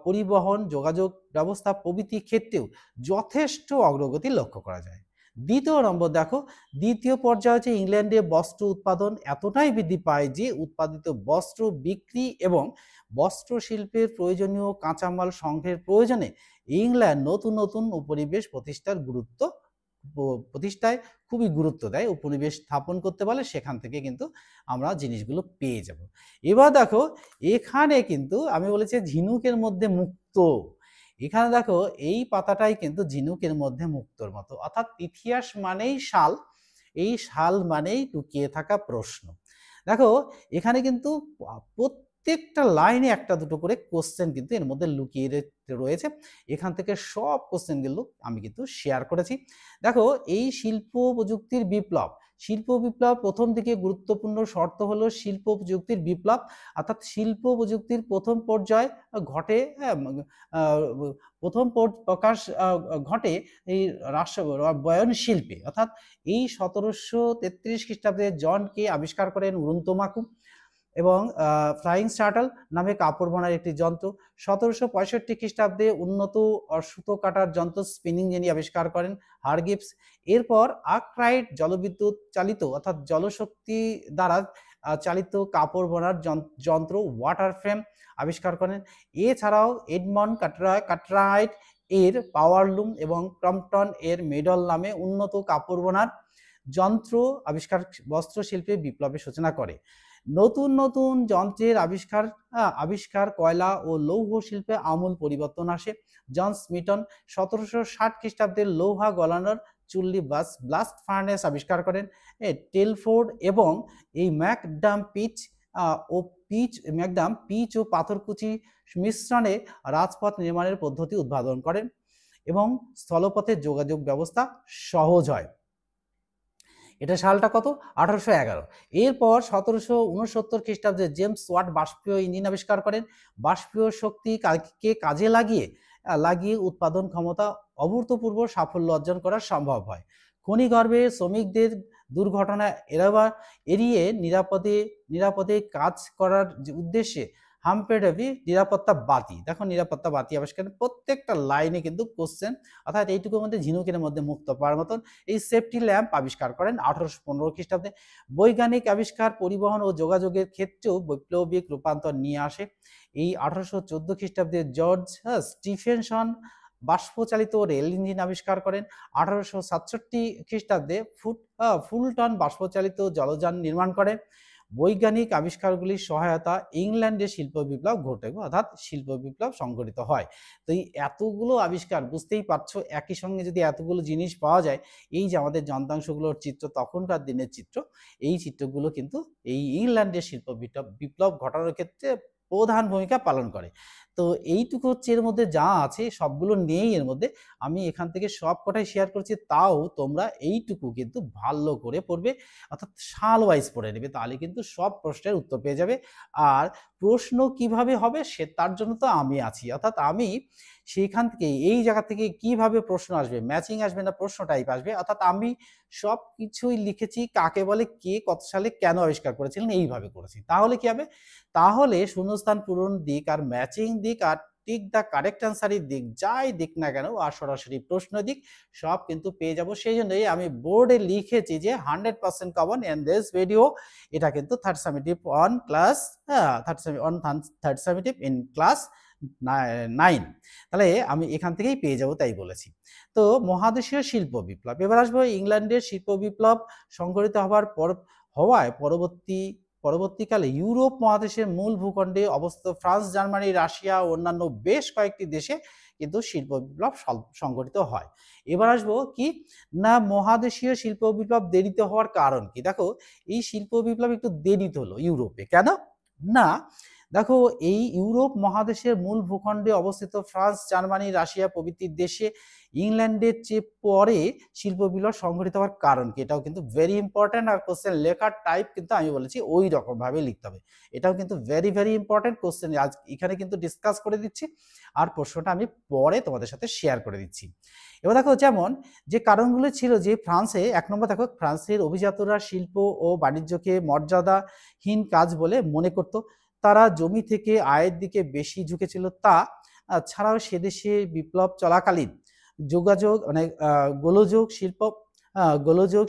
পরিবহন, যোগাযোগ ব্যবস্থা প্রভৃতি ক্ষেত্রেও যথেষ্ট অগ্রগতি লক্ষ্য করা যায়। দ্বিতীয় নম্বর দেখো, দ্বিতীয় পর্যায়ে হচ্ছে ইংল্যান্ডে বস্ত্র উৎপাদন এতটাই বৃদ্ধি পায় যে উৎপাদিত বস্ত্র বিক্রি এবং বস্ত্র শিল্পের প্রয়োজনীয় কাঁচামাল সংগ্রহের প্রয়োজনে ইংল্যান্ড নতুন নতুন উপনিবেশ প্রতিষ্ঠায় খুবই গুরুত্ব দেয়। উপনিবেশ স্থাপন করতে পারলে সেখান থেকে কিন্তু আমরা জিনিসগুলো পেয়ে যাব। এবার দেখো, এখানে কিন্তু আমি বলেছি ঝিনুকের মধ্যে মুক্ত। এখানে দেখো এই পাতাটাই কিন্তু ঝিনুকের মধ্যে মুক্তর মতো, অর্থাৎ ইতিহাস মানেই শাল, এই শাল মানেই লুকিয়ে থাকা প্রশ্ন। দেখো এখানে কিন্তু প্রত্যেকটা লাইনে একটা দুটো করে কোশ্চেন কিন্তু এর মধ্যে লুকিয়ে রয়েছে। এখান থেকে সব কোশ্চেনগুলো আমি কিন্তু শেয়ার করেছি। দেখো, এই শিল্প প্রযুক্তির বিপ্লব, প্রথম দিকে গুরুত্বপূর্ণ শর্ত হলো শিল্প প্রযুক্তির বিপ্লব, অর্থাৎ শিল্প প্রযুক্তির প্রথম পর্যায় ঘটে, প্রথম প্রকাশ ঘটে এই বয়ন শিল্পে, অর্থাৎ এই 1733 খ্রিস্টাব্দে জন কে আবিষ্কার করেন উরুন্তমাকু এবং ফ্লাইং শাটল নামে কাপড় বোনার একটি যন্ত্র। 1765 খ্রিস্টাব্দে উন্নত সুতো কাটার যন্ত্র স্পিনিং জেনি আবিষ্কার করেন হারগিবস। এরপর আর্করাইট জলবিদ্যুৎ চালিত অর্থাৎ জলশক্তি দ্বারা চালিত কাপড় বোনার যন্ত্র ওয়াটার ফ্রেম আবিষ্কার করেন। এছাড়াও এডমন্ড কাটরাইট এর পাওয়ারলুম এবং ক্রম্পটন এর মেডল নামে উন্নত কাপড় বোনার যন্ত্র আবিষ্কার বস্ত্র শিল্পে বিপ্লবের সূচনা করে। নতুন নতুন যন্ত্রের আবিষ্কার কয়লা ও লৌহ শিল্পে আমূল পরিবর্তন আসে। জন স্মিটন 1760 খ্রিস্টাব্দে লৌহা গলানোর চুল্লি ব্লাস্ট ফার্নেস আবিষ্কার করেন। টেলফোর্ড এবং এই ম্যাকডাম পিচ ও পাথরকুচি মিশ্রণে রাজপথ নির্মাণের পদ্ধতি উদ্ভাবন করেন এবং স্থলপথের যোগাযোগ ব্যবস্থা সহজ হয়। এটা সালটা কত? 1811। এরপর 1769 খ্রিস্টাব্দে জেমস ওয়াট বাষ্পীয় ইঞ্জিন আবিষ্কার করেন। বাষ্পীয় শক্তিকে কাজে লাগিয়ে উৎপাদন ক্ষমতা অভূতপূর্ব সাফল্য অর্জন করা সম্ভব হয়। খনিগর্ভে শ্রমিকদের দুর্ঘটনা এড়িয়ে নিরাপদে কাজ করার উদ্দেশ্যে হাম্পে ডেভি নিরাপত্তা বাতি, দেখো নিরাপত্তা বাতি আবিষ্কার, প্রত্যেকটা লাইনে কিন্তু কোশ্চেন, অর্থাৎ এইটুকুর মধ্যে ঝিনুকের মধ্যে মুক্ত পাওয়ার মতন। এই সেফটি ল্যাম্প আবিষ্কার করেন 1815 খ্রিস্টাব্দে। বৈজ্ঞানিক আবিষ্কার পরিবহন ও যোগাযোগের ক্ষেত্রেও বৈপ্লবিক রূপান্তর নিয়ে আসে। এই 1814 খ্রিস্টাব্দে জর্জ স্টিফেনসন বাষ্পচালিত রেল ইঞ্জিন আবিষ্কার করেন। 1867 খ্রিস্টাব্দে ফুলটন বাষ্পচালিত জলযান নির্মাণ করে। বৈজ্ঞানিক আবিষ্কারগুলির সহায়তা ইংল্যান্ডে শিল্প বিপ্লব ঘটে, অর্থাৎ শিল্প বিপ্লব সংঘটিত হয়। তো এই এতগুলো আবিষ্কার, বুঝতেই পারছো একই সঙ্গে যদি এতগুলো জিনিস পাওয়া যায়, এই যে আমাদের যন্ত্রাংশগুলোর চিত্র, তখনকার দিনের চিত্র, এই চিত্রগুলো কিন্তু এই ইংল্যান্ডের শিল্প বিপ্লব ঘটানোর ক্ষেত্রে প্রধান ভূমিকা পালন করে। তো এইটুকু হচ্ছে এর মধ্যে যা আছে, সবগুলো নেই এর মধ্যে, আমি এখান থেকে সব কটাই শেয়ার করছি। তাও তোমরা এইটুকু কিন্তু ভালো করে পড়বে, অর্থাৎ সাল ওয়াইজ পড়ে নেবে, তাহলে কিন্তু সব প্রশ্নের উত্তর পেয়ে যাবে। আর প্রশ্ন কিভাবে হবে সে তার জন্য তো আমি আছি, অর্থাৎ আমি সেইখান থেকে এই জায়গা থেকে কিভাবে প্রশ্ন আসবে, ম্যাচিং আসবে না প্রশ্ন টাইপ আসবে, অর্থাৎ আমি সব কিছুই লিখেছি, কাকে বলে, কে কত সালে কেন আবিষ্কার করেছিলেন, এইভাবে করেছি। তাহলে কি হবে? তাহলে শূন্যস্থান পূরণ দিক আর ম্যাচিং দিক আর টিক দ্য কারেক্ট অ্যান্সারের দিক, যাই দিক না কেন, আর সরাসরি প্রশ্ন দিক, সব কিন্তু পেয়ে যাব। সেই জন্যই আমি বোর্ডে লিখেছি যে 100% কমন ইন দিস ভিডিও। এটা কিন্তু third summative on class third summative in class 9। তাহলে আমি এখান থেকেই পেয়ে যাব, তাই বলেছি। তো মহাদেশীয় শিল্প বিপ্লব, এবার আসবো ইংল্যান্ডের শিল্প বিপ্লব সংঘটিত হওয়ায় পরবর্তীকালে ইউরোপ মহাদেশের মূল ভূখণ্ডে অবস্থিত ফ্রান্স, জার্মানি, রাশিয়া ও অন্যান্য বেশ কয়েকটি দেশে কিন্তু শিল্প বিপ্লব সংঘটিত হয়। এবার আসবো কি না, মহাদেশীয় শিল্প বিপ্লব দেরিতে হওয়ার কারণ কি? দেখো, এই শিল্প বিপ্লব একটু দেরিতে হলো ইউরোপে, কেন না? দেখো, এই ইউরোপ মহাদেশের মূল ভূখণ্ডে অবস্থিত ফ্রান্স, জার্মানি, রাশিয়া প্রভৃতি দেশে ইংল্যান্ডের চেয়ে পরে শিল্প বিপ্লব সংঘটিত হওয়ার কারণ কি? এটাও কিন্তু ভেরি ইম্পর্টেন্ট। আর কোশ্চেন লেখার টাইপ কিন্তু আমি বলেছি ওই রকম ভাবে লিখতে হবে। এটাও কিন্তু ভেরি ভেরি ইম্পর্টেন্ট কোশ্চেন, আজ এখানে কিন্তু ডিসকাস করে দিচ্ছি, আর প্রশ্নটা আমি পরে তোমাদের সাথে শেয়ার করে দিচ্ছি। এবার দেখো, যেমন যে কারণগুলো ছিল, যে ফ্রান্সে, এক নম্বর দেখো, ফ্রান্সের অভিজাতরা শিল্প ও বাণিজ্যকে মর্যাদাহীন কাজ বলে মনে করত। তারা জমি থেকে আয়ের দিকে বেশি ঝুঁকেছিল। তা ছাড়াও সেদেশে বিপ্লব চলাকালীন গোলযোগ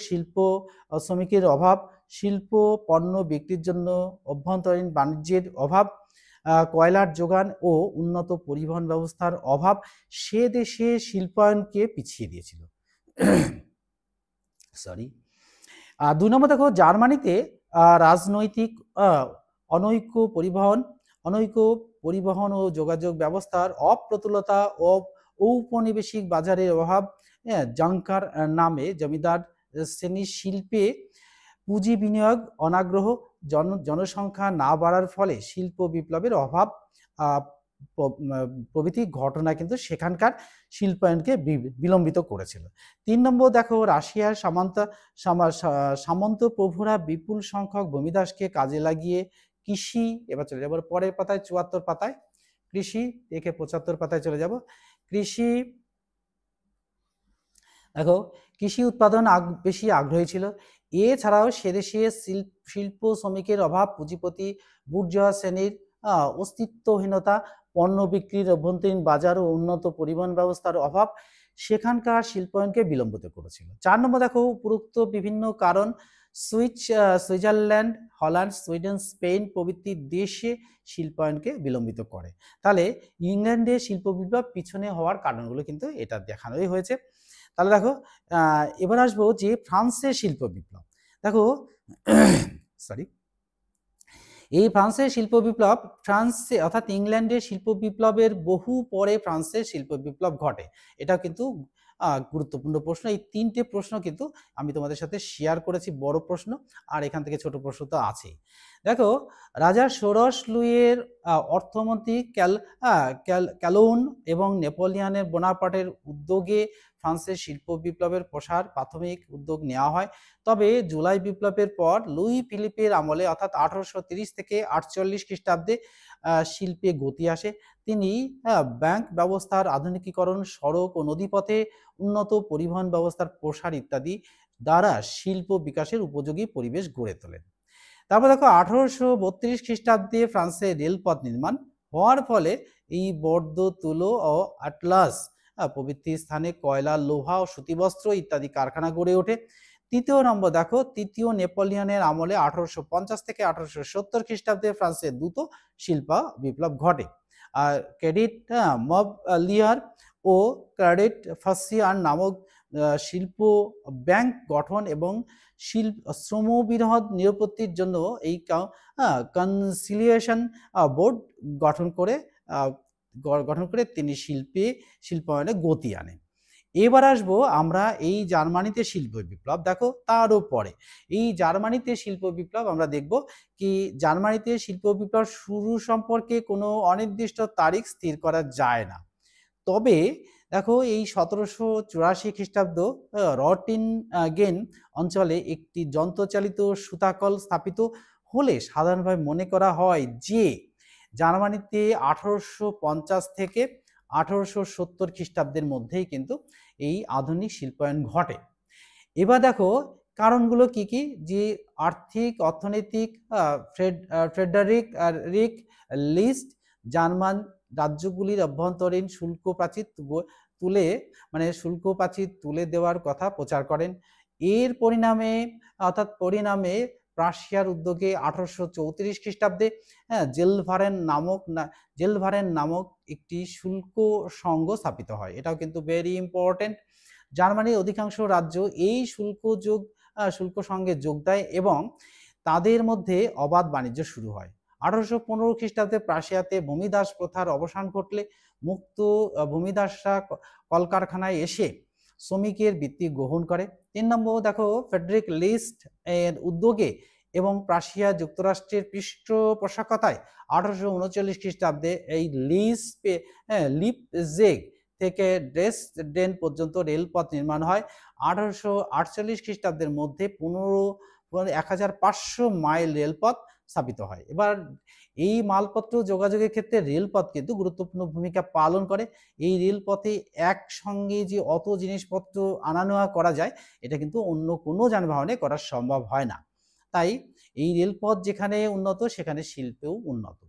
শিল্প শ্রমিকের অভাব, শিল্প পণ্য বিক্রির জন্য অভ্যন্তরীণ বাণিজ্যের অভাব, কয়লার যোগান ও উন্নত পরিবহন ব্যবস্থার অভাব সে দেশে শিল্পায়নকে পিছিয়ে দিয়েছিল। সরি। 2 নম্বর দেখো, জার্মানিতে রাজনৈতিক অনৈক্য পরিবহন ও যোগাযোগ ব্যবস্থার অপ্রতুলতা ও ঔপনিবেশিক বাজারের অভাব, জাঙ্কার নামে জমিদার শ্রেণীর শিল্পে পুঁজি বিনিয়োগ অনাগ্রহ, জনসংখ্যা না বাড়ার ফলে শিল্প বিপ্লবের অভাব প্রভৃতি ঘটনা কিন্তু সেখানকার শিল্পায়নকে বিলম্বিত করেছিল। 3 নম্বর দেখো, রাশিয়ার সামন্ত প্রভুরা বিপুল সংখ্যক ভূমিদাসকে কাজে লাগিয়ে কৃষি, এবার চলে যাবো পরের পাতায় 74 পাতায়, কৃষি দেখে 75 পাতায় চলে যাব। কৃষি, দেখো, কৃষি উৎপাদন বেশি আগ্রহী ছিল। এছাড়াও সেদেশে শিল্প শ্রমিকের অভাব, পুঁজিপতি বুর্জোয়া শ্রেণীর অস্তিত্বহীনতা, পণ্য বিক্রির অভ্যন্তরীণ বাজার ও উন্নত পরিবহন ব্যবস্থার অভাব সেখানকার শিল্পায়নকে বিলম্বিত করেছিল। 4 নম্বর দেখো, উপরোক্ত বিভিন্ন কারণ সুইজারল্যান্ড, হল্যান্ড, সুইডেন, স্পেন প্রভৃতি দেশে শিল্পায়নকে বিলম্বিত করে। তাহলে ইংল্যান্ডে শিল্প বিপ্লব পিছনে হওয়ার কারণগুলো কিন্তু এটা দেখানোই হয়েছে। তাহলে দেখো, এবার আসবো যে ফ্রান্সের শিল্প বিপ্লব। দেখো, সরি, এই ফ্রান্সের শিল্প বিপ্লব ফ্রান্সে অর্থাৎ ইংল্যান্ডের শিল্প বিপ্লবের বহু পরে ফ্রান্সের শিল্প বিপ্লব ঘটে। এটাও কিন্তু গুরুত্বপূর্ণ প্রশ্ন। এই ৩টে প্রশ্ন কিন্তু আমি তোমাদের সাথে শেয়ার করেছি, বড় প্রশ্ন, আর এখান থেকে ছোট প্রশ্ন তো আছেই। দেখো, রাজা ষোড়শ লুইয়ের অর্থমন্ত্রী ক্যালোন এবং নেপোলিয়নের বোনাপার্টের উদ্যোগে ফ্রান্সের শিল্প বিপ্লবের প্রসার প্রাথমিক উদ্যোগ নেওয়া হয়। তবে জুলাই বিপ্লবের পর লুই ফিলিপের আমলে অর্থাৎ 1830 থেকে 48 খ্রিস্টাব্দে শিল্পে গতি আসে। তিনি ব্যাংক ব্যবস্থার আধুনিকীকরণ, সড়ক ও নদীপথে উন্নত পরিবহন ব্যবস্থার প্রসার ইত্যাদি দ্বারা শিল্প বিকাশের উপযোগী পরিবেশ গড়ে তোলেন। তারপর দেখো, 1832 খ্রিস্টাব্দে ফ্রান্সে রেলপথ নির্মাণ হওয়ার ফলে এই বর্দ, তুলো ও আটলাস প্রভৃতি স্থানে কয়লা, লোহা ও সুতিবস্ত্র ইত্যাদি কারখানা গড়ে ওঠে। তৃতীয় নম্বর দেখো, তৃতীয় নেপোলিয়নের আমলে 1850 থেকে 1870 খ্রিস্টাব্দে ফ্রান্সে দ্রুত শিল্প বিপ্লব ঘটে। আর ক্রেডিট মব লিয়ার ও ক্রেডিট ফাসিয়ান নামক শিল্প ব্যাংক গঠন এবং শ্রমবিরোধ নিরপত্তির জন্য এই কনসিলিয়েশন বোর্ড গঠন করে তিনি শিল্পায়নে গতি আনে। এবার আসবো আমরা এই জার্মানিতে শিল্প বিপ্লব। দেখো, তারও পরে এই জার্মানিতে শিল্প বিপ্লব আমরা দেখব কি জার্মানিতে শিল্প বিপ্লব শুরু সম্পর্কে কোনো অনির্দিষ্ট তারিখ স্থির করা যায় না। তবে দেখো, এই 1784 খ্রিস্টাব্দ রটিনগেন অঞ্চলে একটি যন্ত্রচালিত সুতাকল স্থাপিত হলে সাধারণভাবে মনে করা হয় যে জার্মানিতে 1850 থেকে 1870 খ্রিস্টাব্দের মধ্যেই কিন্তু এই আধুনিক শিল্পায়ন ঘটে। এবার দেখো কারণগুলো কি কি, যে আর্থিক অর্থনৈতিক ফ্রেডারিক লিস্ট জার্মান রাজ্যগুলির অভ্যন্তরীণ শুল্ক প্রাচীর তুলে দেওয়ার কথা প্রচার করেন। এর পরিণামে প্রাশিয়ার উদ্যোগে 1834 খ্রিস্টাব্দে জেলভারেন নামক একটি শুল্ক সংঘ স্থাপিত হয়। এটাও কিন্তু ভেরি ইম্পর্টেন্ট। জার্মানির অধিকাংশ রাজ্য এই শুল্ক সংঘে যোগ দেয় এবং তাদের মধ্যে অবাধ বাণিজ্য শুরু হয়। 1815 খ্রিস্টাব্দে প্রাশিয়াতে ভূমিদাস প্রথার অবসান ঘটলে মুক্ত ভূমিদাসরা কলকারখানায় এসে শ্রমিকের বৃত্তি গ্রহণ করে। 3 নম্বর দেখো, ফ্রেডরিক লিস্ট এর উদ্যোগে এবং প্রাশিয়া যুক্তরাষ্ট্রের পৃষ্ঠপোষকতায় 1839 খ্রিস্টাব্দে এই লিপজেগ থেকে ড্রেসডেন পর্যন্ত রেলপথ নির্মাণ হয়। 1848 খ্রিস্টাব্দের মধ্যে 1500 মাইল রেলপথ স্থাপিত হয়। এবার এই মালপত্র যোগাযোগের ক্ষেত্রে রেলপথ কিন্তু গুরুত্বপূর্ণ ভূমিকা পালন করে। এই রেলপথে একসঙ্গে যে অত জিনিসপত্র আনা নেওয়া করা যায়, এটা কিন্তু অন্য কোনো যানবাহনে করা সম্ভব হয় না। তাই এই রেলপথ যেখানে উন্নত সেখানে শিল্পেও উন্নত।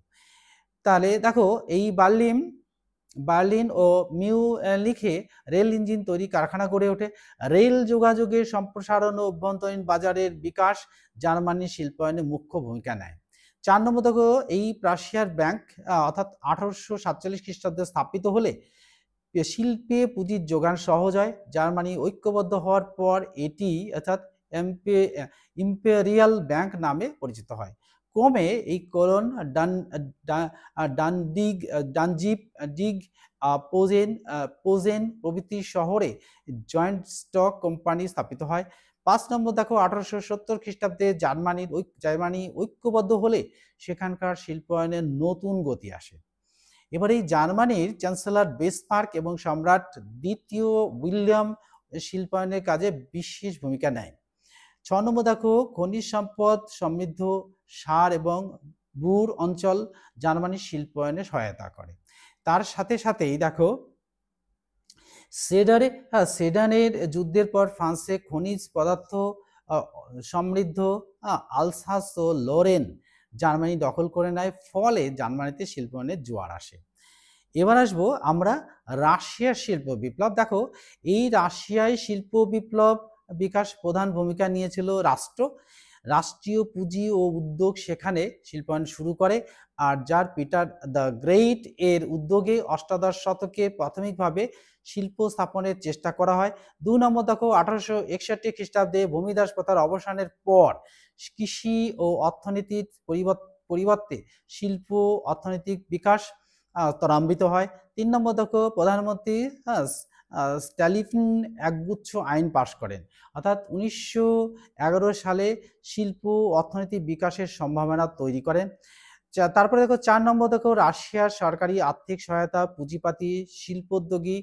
তাহলে দেখো, এই বার্লিন ও মিউনিখে রেল ইঞ্জিন তৈরি কারখানা গড়ে ওঠে। রেল যোগাযোগের সম্প্রসারণ ও অভ্যন্তরীণ বাজারের বিকাশ জার্মানির শিল্পায়নে মুখ্য ভূমিকা নেয়। 4 নম্বর দেখো, এই প্রাশিয়ার ব্যাংক অর্থাৎ 1847 খ্রিস্টাব্দে স্থাপিত হলে শিল্পে পুঁজির যোগান সহজ হয়। জার্মানি ঐক্যবদ্ধ হওয়ার পর এটি অর্থাৎ ইম্পেরিয়াল ব্যাংক নামে পরিচিত হয়। ক্রমে এই কোলন, ডানজিগ, পোজেন প্রভৃতি শহরে জয়েন্ট স্টক কোম্পানি স্থাপিত হয়। 5 নম্বর দেখো, 1870 খ্রিস্টাব্দে জার্মানি ঐক্যবদ্ধ হলে সেখানকার শিল্পায়নের নতুন গতি আসে। এবার এই জার্মানির চ্যান্সেলর বিসমার্ক এবং সম্রাট দ্বিতীয় উইলিয়াম শিল্পায়নের কাজে বিশেষ ভূমিকা নেয়। 6 নম্বর দেখো, খনিজ সম্পদ সমৃদ্ধ সার এবং রুর অঞ্চল জার্মানির শিল্পায়নে সহায়তা করে। তার সাথে সাথেই দেখো, সেডানের যুদ্ধের পর ফ্রান্সে খনিজ পদার্থ সমৃদ্ধ আলসাস ও লোরেন জার্মানি দখল করে নেয়, ফলে জার্মানিতে শিল্পায়নের জোয়ার আসে। এবার আসবো আমরা রাশিয়ার শিল্প বিপ্লব। দেখো, এই রাশিয়ায় শিল্প বিপ্লব বিকাশ প্রধান ভূমিকা নিয়েছিল রাষ্ট্রীয় পুঁজি ও উদ্যোগ সেখানে শিল্পায়ন শুরু করে। আর যার পিটার দ্য গ্রেট এর উদ্যোগে অষ্টাদশ শতকে প্রাথমিকভাবে শিল্প স্থাপনের চেষ্টা করা হয়। 2 নম্বর দেখো, 1861 খ্রিস্টাব্দে ভূমিদাস প্রথার অবসানের পর কৃষি ও অর্থনীতির পরিবর্তে শিল্প অর্থনৈতিক বিকাশ ত্বরান্বিত হয়। ৩ নম্বর দেখো প্রধানমন্ত্রী স্ট্যালিন একগুচ্ছ আইন পাশ করেন, অর্থাৎ ১৯১১ সালে শিল্প অর্থনৈতিক বিকাশের সম্ভাবনা তৈরি করেন। তারপরে দেখো ৪ নম্বর দেখো রাশিয়ার সরকারি আর্থিক সহায়তা পুঁজিপাতি শিল্পোদ্যোগী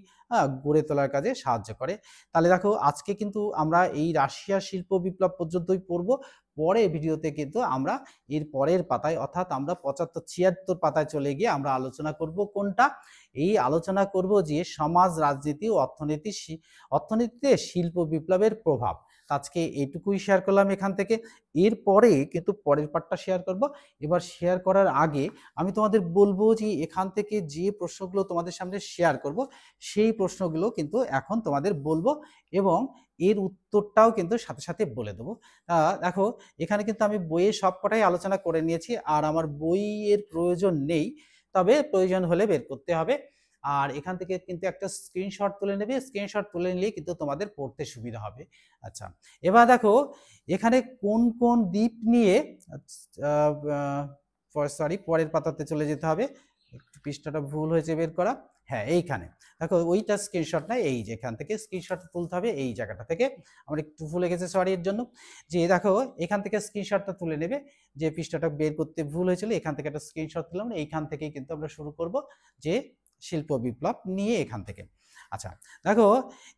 গড়ে তোলার কাজে সাহায্য করে। তাহলে দেখো আজকে কিন্তু আমরা এই রাশিয়ার শিল্প বিপ্লব পর্যন্তই পড়ব। পরের ভিডিওতে কিন্তু আমরা এর পরের পাতায় অর্থাৎ আমরা ৭৫-৭৬ পাতায় চলে গিয়ে আমরা আলোচনা করব কোনটা, এই আলোচনা করব যে সমাজ রাজনীতি ও অর্থনীতিতে শিল্প বিপ্লবের প্রভাব। আজকে এইটুকুই শেয়ার করলাম এখান থেকে। এরপরে কিন্তু পরের পার্টটা শেয়ার করব। এবার শেয়ার করার আগে আমি তোমাদের বলবো যে এখান থেকে যে প্রশ্নগুলো তোমাদের সামনে শেয়ার করব সেই প্রশ্নগুলো কিন্তু এখন তোমাদের বলবো এবং এর উত্তরটাও কিন্তু সাথে সাথে বলে দেবো। দেখো এখানে কিন্তু আমি বইয়ের সবকটাই আলোচনা করে নিয়েছি, আর আমার বইয়ের প্রয়োজন নেই, তবে প্রয়োজন হলে বের করতে হবে। আর এখান থেকে কিন্তু একটা স্ক্রিনশট তুলে নেবে, স্ক্রিনশট তুলে নিলেই কিন্তু তোমাদের পড়তে সুবিধা হবে। আচ্ছা, এবার দেখো এখানে কোন কোন দ্বীপ নিয়ে পরের পাতাতে চলে যেতে হবে, একটু পৃষ্ঠাটা ভুল হয়েছে বের করা। হ্যাঁ, এইখানে দেখো ওইটা স্ক্রিনশট না, এই যে এখান থেকে স্ক্রিনশট তুলতে হবে, এই জায়গাটা থেকে আমরা একটু ভুলে গেছে, সরি এর জন্য। যে দেখো এখান থেকে স্ক্রিনশটটা তুলে নেবে, যে পৃষ্ঠাটা বের করতে ভুল হয়েছিল এখান থেকে একটা স্ক্রিনশট তুললাম, এইখান থেকেই কিন্তু আমরা শুরু করব যে শিল্প বিপ্লব নিয়ে এখান থেকে। আচ্ছা দেখো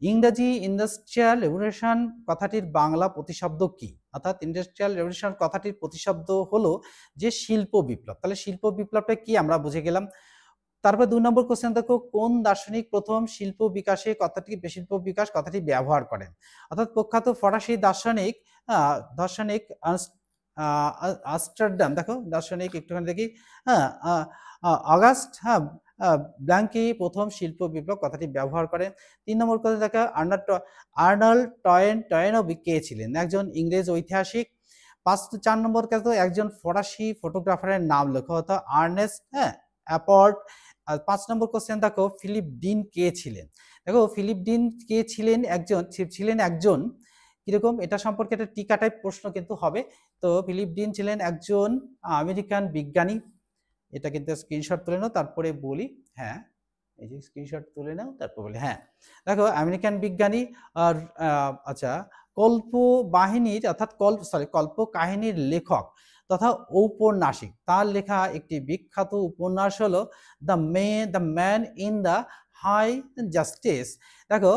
ইংরেজি ইন্ডাস্ট্রিয়াল রেভলিউশন কথাটির বাংলা প্রতিশব্দ কি, অর্থাৎ ইন্ডাস্ট্রিয়াল রেভলিউশন কথাটির প্রতিশব্দ হলো যে শিল্প বিপ্লব। তাহলে শিল্প বিপ্লবটা কি আমরা বুঝে গেলাম। তারপর ২ নম্বর কোশ্চেন দেখো কোন দার্শনিক প্রথম শিল্প বিকাশে শিল্প বিকাশ কথাটি ব্যবহার করেন, অর্থাৎ প্রখ্যাত ফরাসি দার্শনিক আমস্টারডাম, দেখো দার্শনিক একটুখানি দেখি, অগাস্ট ব্ল্যাঙ্কি প্রথম শিল্প বিপ্লব কথাটি ব্যবহার করেন। ৩ নম্বর কথা দেখা আর্নল্ড টয়েনবি কে ছিলেন, একজন ইংরেজ ঐতিহাসিক। ৪ নম্বর কথা একজন ফরাসি ফটোগ্রাফারের নাম লেখো, অর্থাৎ আর্নেস্ট অ্যাপর্ট। আর ৫ নম্বর কোশ্চেন দেখো ফিলিপ ডিন কে ছিলেন, দেখো ফিলিপ ডিন কে ছিলেন একজন কিরকম, এটা সম্পর্কে একটা টিকা টাইপ প্রশ্ন কিন্তু হবে। তো ফিলিপ ডিন ছিলেন একজন আমেরিকান বিজ্ঞানী, এটা কিন্তু স্ক্রিনশট তুলে নাও তারপরে বলি। হ্যাঁ, এই যে স্ক্রিনশট তুলে নাও তারপর বলি। হ্যাঁ দেখো আমেরিকান বিজ্ঞানী আর আচ্ছা কল্প কাহিনীর লেখক তথা ঔপন্যাসিক। তার লেখা একটি বিখ্যাত উপন্যাস হলো the man in the high justice. দেখো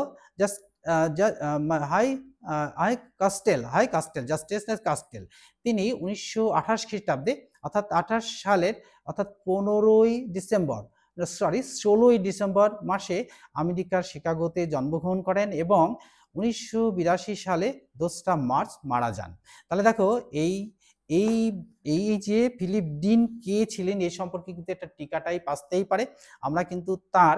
কাস্টেল তিনি ১৯২৮ খ্রিস্টাব্দে অর্থাৎ ২৮ সালের অর্থাৎ ১৬ই ডিসেম্বর মাসে আমেরিকার শিকাগোতে জন্মগ্রহণ করেন এবং ১৯৮২ সালে ২রা মার্চ মারা যান। তাহলে দেখো এই যে ফিলিপ ডিন কে ছিলেন এই সম্পর্কে কিন্তু একটা টিকা টাইপ আসতেই পারে। আমরা কিন্তু তার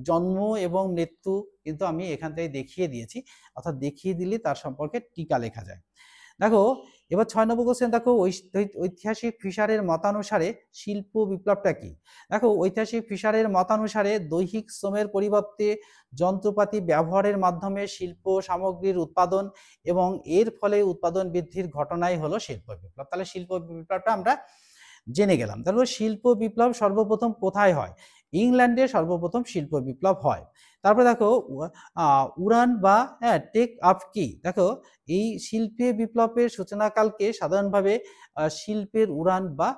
জন্ম এবং মৃত্যু কিন্তু আমি এখান থেকে দেখিয়ে দিয়েছি, অর্থাৎ দেখিয়ে দিলে তার সম্পর্কে টিকা লেখা যায়। দেখো এবার ৬ নম্বর কোশ্চেন দেখো ঐতিহাসিক ফিশারের মতানুসারে শিল্প বিপ্লবটা কি। দেখো ঐতিহাসিক ফিশারের মতানুসারে দৈহিক শ্রমের পরিবর্তে যন্ত্রপাতি ব্যবহারের মাধ্যমে শিল্প সামগ্রীর উৎপাদন এবং এর ফলে উৎপাদন বৃদ্ধির ঘটনাই হলো শিল্প বিপ্লব। তাহলে শিল্প বিপ্লবটা আমরা জেনে গেলাম। তাহলে শিল্প বিপ্লব সর্বপ্রথম কোথায় হয়, ইংল্যান্ডে সর্বপ্রথম শিল্প বিপ্লব হয়। তারপরে দেখো উড়ান বা টেক আপ কি, দেখো এই শিল্পে বিপ্লবের সূচনাকালকে সাধারণভাবে শিল্পের উড়ান বা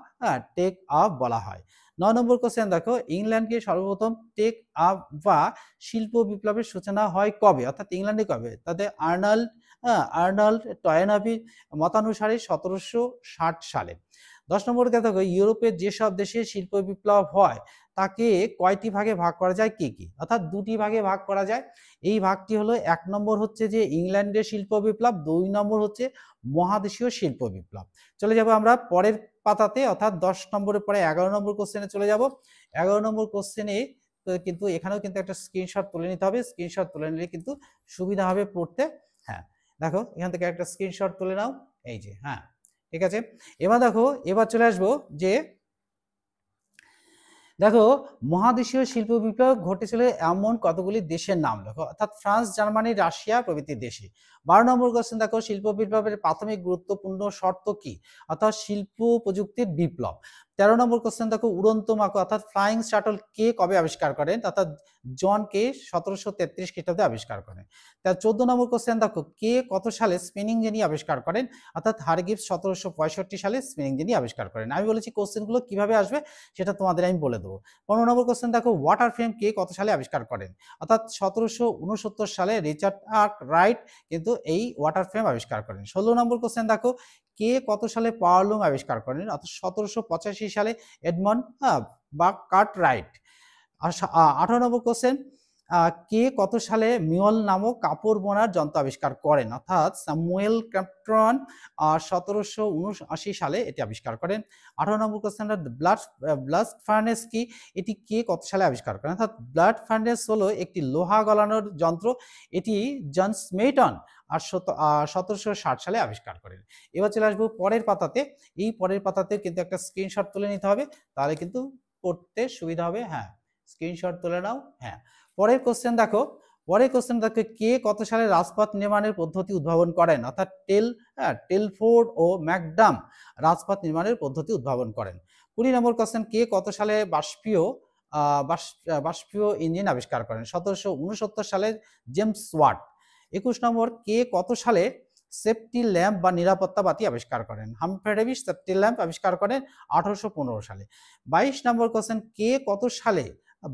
টেক আপ বলা হয়। ৯ নম্বর কোশ্চেন দেখো ইংল্যান্ডকে সর্বপ্রথম টেক আপ বা শিল্প বিপ্লবের সূচনা হয় কবে, অর্থাৎ ইংল্যান্ডে কবে, তাদের আর্নল্ড টয়েনবির মতানুসারে ১৭৬০ সালে। ১০ নম্বর দেখো ইউরোপের যেসব দেশে শিল্প বিপ্লব হয় তাকে কয়টি ভাগে ভাগ করা যায়, কি কি, অর্থাৎ ২টি ভাগে ভাগ করা যায়। এই ভাগটি হলো ১ নম্বর হচ্ছে যে ইংল্যান্ডের শিল্প বিপ্লব, ২ নম্বর হচ্ছে মহাদেশীয় শিল্প বিপ্লব। চলে যাব আমরা পরের পাতাতে, অর্থাৎ ১০ নম্বরের পরে ১১ নম্বর কোশ্চেনে চলে যাব। ১১ নম্বর কোশ্চেনে কিন্তু এখানেও কিন্তু একটা স্ক্রিনশট তুলে নিতে হবে, স্ক্রিনশট তুলে নিলে কিন্তু সুবিধা হবে পড়তে। হ্যাঁ দেখো এখান থেকে একটা স্ক্রিনশট তুলে নাও, এই যে। হ্যাঁ ঠিক আছে, এবার দেখো এবার চলে আসবো যে দেখো মহাদেশীয় শিল্প বিপ্লব ঘটেছিল এমন কতগুলি দেশের নাম লেখো, অর্থাৎ ফ্রান্স, জার্মানি, রাশিয়া প্রভৃতি দেশে 12 নম্বর কোশ্চেন দেখো, শিল্প বিপ্লবের প্রাথমিক গুরুত্বপূর্ণ শর্ত কি, অর্থাৎ শিল্প প্রযুক্তির বিপ্লব। 13 নম্বর কোশ্চেন দেখো, উড়ন্ত মাকড় অর্থাৎ ফ্লাইং শাটল কে কবে আবিষ্কার করেন, অর্থাৎ জন কে 1733 খ্রিস্টাব্দে আবিষ্কার করেন। তার 14 নম্বর কোশ্চেন দেখো, কে কত সালে স্পিনিং জেনি আবিষ্কার করেন, অর্থাৎ হারগিবস 1765 সালে স্পিনিং জেনি আবিষ্কার করেন। আমি বলেছি কোশ্চেনগুলো কিভাবে আসবে সেটা তোমাদের আমি বলে দেবো। 15 নম্বর কোশ্চেন দেখো, ওয়াটার ফ্রেম কে কত সালে আবিষ্কার করেন, অর্থাৎ 1769 সালে রিচার্ড রাইট কিন্তু এই ওয়াটার ফ্রেম আবিষ্কার করেন। 16 নম্বর কোশ্চেন দেখো, কে কত সালে পাওয়ারলুম আবিষ্কার করেন, অর্থাৎ 1785 সালে এডমন্ড বা কার্টরাইট। 18 নম্বর কোশ্চেন, কে কত সালে মিওল নামক কাপড় বোনার যন্ত্র আবিষ্কার করেন, অর্থাৎ স্যামুয়েল ক্রম্পটন 1779 সালে এটি আবিষ্কার করেন। 18 নম্বর কোশ্চেন, ব্লাস্ট ফার্নেস কি, এটি কে কত সালে আবিষ্কার করেন, অর্থাৎ ব্লাড ফার্নেস হলো একটি লোহা গলানোর যন্ত্র, এটি জন স্মেটন 1760 সালে আবিষ্কার করেন। এবার চলে আসবো পরের পাতাতে। এই পরের পাতাতে কিন্তু একটা স্ক্রিনশট তুলে নিতে হবে, তাহলে কিন্তু পড়তে সুবিধা হবে। হ্যাঁ, স্ক্রিনশট তুলে নাও। হ্যাঁ, পরের কোশ্চেন দেখো, কে কত সালে রাজপথ নির্মাণের পদ্ধতি উদ্ভাবন করেন, অর্থাৎ টেলফোর্ড ও ম্যাকডাম রাজপথ নির্মাণের পদ্ধতি উদ্ভাবন করেন। 20 নম্বর কোশ্চেন, কে কত সালে বাষ্পীয় ইঞ্জিন আবিষ্কার করেন, 1769 সালে জেমস ওয়াট। 21 নম্বর, কে কত সালে সেফটি ল্যাম্প বা নিরাপত্তা বাতি আবিষ্কার করেন, হামফ্রে ডেভিস সেফটি ল্যাম্প আবিষ্কার করেন 1815 সালে। 22 নম্বর কোশ্চেন, কে কত সালে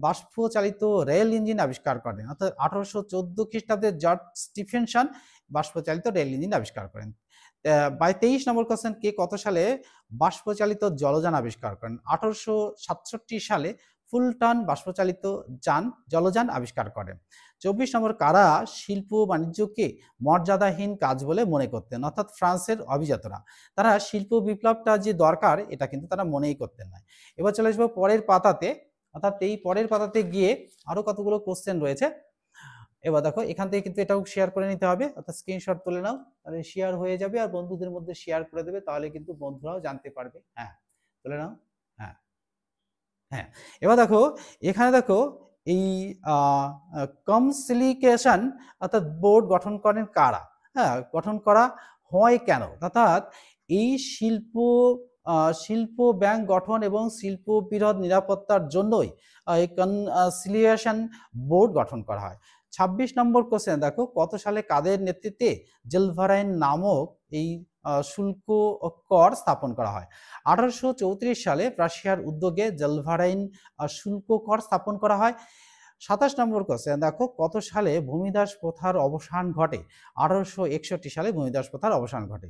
বাষ্পচালিত রেল ইঞ্জিন আবিষ্কার করেন, অর্থাৎ 1814 খ্রিস্টাব্দে জর্জ স্টিফেনসন বাষ্পচালিত রেল ইঞ্জিন আবিষ্কার করেন। 23 নম্বর কোশ্চেন, কে কত সালে বাষ্পচালিত জলযান আবিষ্কার করেন, 1867 সালে ফুলটন বাষ্পচালিত জলযান আবিষ্কার করেন। 24 নম্বর, কারা শিল্প বাণিজ্যকে মর্যাদাহীন কাজ বলে মনে করতেন, অর্থাৎ ফ্রান্সের অভিজাতরা। তারা শিল্প বিপ্লবটা যে দরকার এটা কিন্তু তারা মনেই করতেন না। এবার চলে আসবো পরের পাতাতে, অর্থাৎ এই পরের পাতাতে গিয়ে আরো কতগুলো কোশ্চেন রয়েছে। এবার দেখো, এখান থেকে কিন্তু এটাও শেয়ার করে নিতে হবে, অর্থাৎ স্ক্রিনশট তুলে নাও, তাহলে শেয়ার হয়ে যাবে আর বন্ধুদের মধ্যে শেয়ার করে দেবে, তাহলে কিন্তু বন্ধুরাও জানতে পারবে। হ্যাঁ, তুলে নাও। হ্যাঁ হ্যাঁ, এবার দেখো, এখানে দেখো এই কনসিলিকেশন অর্থাৎ বোর্ড গঠন করেন কারা, হ্যাঁ গঠন করা হয় কেন, অর্থাৎ এই শিল্প ব্যাংক গঠন এবং শিল্প বিরোধ নিরাপত্তার জন্যই এই কনসিলিয়েশন বোর্ড গঠন করা হয়। 26 নম্বর কোশ্চেন দেখো, কত সালে কাদের নেতৃত্বে জেলভারাইন নামক এই শুল্ক কর স্থাপন করা হয়, 1834 সালে রাশিয়ার উদ্যোগে জেলভারাইন শুল্ক কর স্থাপন করা হয়। 27 নম্বর কোশ্চেন দেখো, কত সালে ভূমিদাস প্রথার অবসান ঘটে, 1861 সালে ভূমিদাস প্রথার অবসান ঘটে।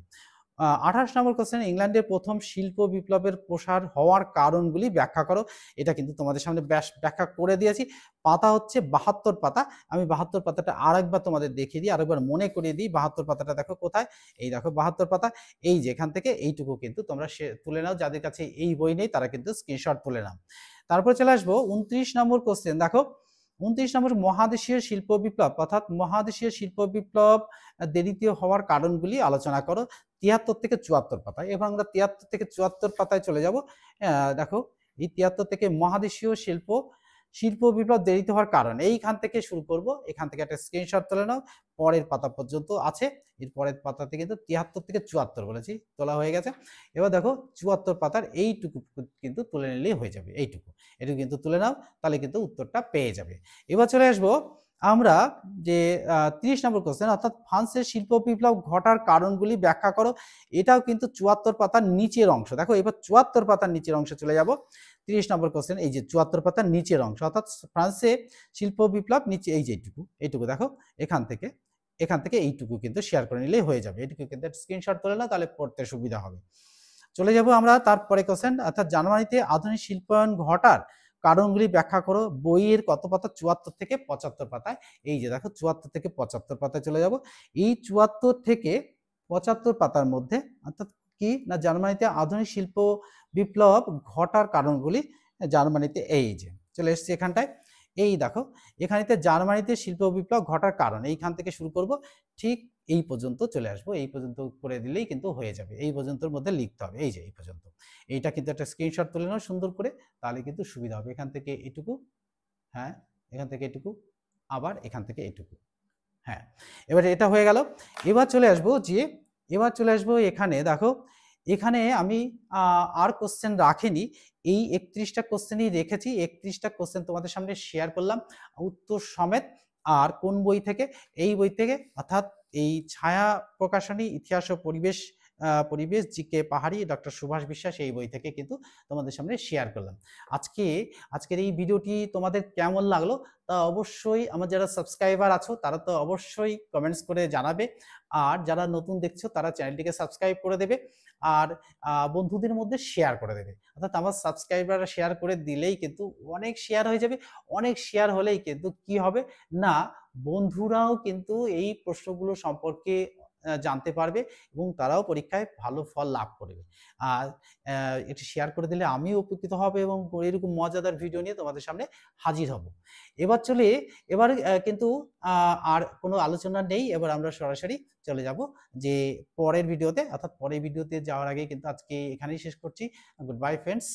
28 নম্বর কোশ্চেন, ইংল্যান্ডের প্রথম শিল্প বিপ্লবের প্রসার হওয়ার কারণগুলি ব্যাখ্যা করো। এটা কিন্তু তোমাদের সামনে ব্যাখ্যা করে দিয়েছি। পাতা হচ্ছে 72 পাতা। আমি 72 পাতাটা আরেকবার তোমাদের দেখিয়ে দিই, আরেকবার মনে করিয়ে দিই। 72 পাতাটা দেখো কোথায়, এই দেখো 72 পাতা, এই যে এখান থেকে এইটুকু কিন্তু তোমরা তুলে নাও, যাদের কাছে এই বই নেই তারা কিন্তু স্ক্রিনশট তুলে নাও। তারপর চলে আসবো 29 নম্বর কোশ্চেন দেখো, 29 নম্বর, মহাদেশীয় শিল্প বিপ্লব অর্থাৎ মহাদেশীয় শিল্প বিপ্লব দেরিতে হওয়ার কারণগুলি আলোচনা করো। 73 থেকে 74 পাতায়। এবার আমরা 73 থেকে 74 পাতায় চলে যাব। দেখো, এই 73 থেকে মহাদেশীয় শিল্প বিপ্লব দেরিতে হওয়ার কারণ, এইখান থেকে শুরু করব। এখান থেকে একটা স্ক্রিনশট তুলে নাও, পরের পাতা পর্যন্ত আছে। এর পরের পাতাতে কিন্তু 73 থেকে 74 বলেছি, তোলা হয়ে গেছে। এবার দেখো 74 পাতার এইটুকু কিন্তু তুলে নিলেই হয়ে যাবে, এইটুকু এটুকু কিন্তু তুলে নাও, তাহলে কিন্তু উত্তরটা পেয়ে যাবে। এবার চলে আসবো আমরা যে 30 নম্বর কোশ্চেন, অর্থাৎ ফ্রান্সের শিল্প বিপ্লব ঘটার কারণগুলি ব্যাখ্যা করো। এটাও কিন্তু 74 পাতার নিচের অংশ। দেখো, এবার 74 পাতার নিচের অংশে চলে যাব। 30 নম্বর কোশ্চেন, এই যে 74 পাতার নিচের অংশ, অর্থাৎ ফ্রান্সে শিল্প বিপ্লব নিচে, এই যে এইটুকু দেখো, এখান থেকে এইটুকু কিন্তু শেয়ার করে নিলেই হয়ে যাবে। এইটুকু কিন্তু স্ক্রিনশট তুলে নাও, তাহলে পড়তে সুবিধা হবে। চলে যাব আমরা তারপরে কোশ্চেন, অর্থাৎ জার্মানিতে আধুনিক শিল্পায়ন ঘটার কারণগুলি ব্যাখ্যা করো। বইয়ের কত পাতা, 74 থেকে 75 পাতায়। এই যে দেখো 74 থেকে 75 পাতায় চলে যাব। এই 74 থেকে 75 পাতার মধ্যে অর্থাৎ কি না, জার্মানিতে আধুনিক শিল্প বিপ্লব ঘটার কারণগুলি জার্মানিতে, এই যে চলে এসেছি এখানটায়। এই দেখো, এখানেতে জার্মানিতে শিল্প বিপ্লব ঘটার কারণ, এইখান থেকে শুরু করব, ঠিক এই পর্যন্ত চলে আসবো। এই পর্যন্ত করে দিলেই কিন্তু হয়ে যাবে, এই পর্যন্তর মধ্যে লিখতে হবে। এই যে এই পর্যন্ত, এইটা কিন্তু একটা স্ক্রিনশট তুলে নাও সুন্দর করে, তাহলে কিন্তু সুবিধা হবে। এখান থেকে এটুকু, হ্যাঁ এখান থেকে এটুকু, আবার এখান থেকে এটুকু, হ্যাঁ, এবার এটা হয়ে গেল। এবার চলে আসবো এখানে দেখো, এখানে আমি আর কোশ্চেন রাখিনি, এই 31টা কোশ্চেনই রেখেছি। 31টা কোশ্চেন তোমাদের সামনে শেয়ার করলাম উত্তর সমেত। আর কোন বই থেকে? এই বই থেকে, অর্থাৎ এই ছায়া প্রকাশনী ইতিহাস ও পরিবেশ জিকে পাহাড়ি ডক্টর সুভাষ বিশ্বাস, এই বই থেকে কিন্তু তোমাদের সামনে শেয়ার করলাম। আজকের এই ভিডিওটি তোমাদের কেমন লাগলো তা অবশ্যই, আমার যারা সাবস্ক্রাইবার আছো তারা তো অবশ্যই কমেন্টস করে জানাবে, আর যারা নতুন দেখছো তারা চ্যানেলটিকে সাবস্ক্রাইব করে দেবে, আর বন্ধুদের মধ্যে শেয়ার করে দেবে। অর্থাৎ আমার সাবস্ক্রাইবাররা শেয়ার করে দিলেই কিন্তু অনেক শেয়ার হয়ে যাবে। অনেক শেয়ার হলেই কিন্তু কি হবে না, বন্ধুরাও কিন্তু এই প্রশ্নগুলো সম্পর্কে জানতে পারবে এবং তারাও পরীক্ষায় ভালো ফল লাভ করবে। আর এটি শেয়ার করে দিলে আমিও উপকৃত হব এবং এরকম মজাদার ভিডিও নিয়ে তোমাদের সামনে হাজির হব। এবার কিন্তু আর কোনো আলোচনা নেই, এবার আমরা সরাসরি চলে যাব যে পরের ভিডিওতে, অর্থাৎ পরের ভিডিওতে যাওয়ার আগে কিন্তু আজকে এখানেই শেষ করছি। Good bye friends.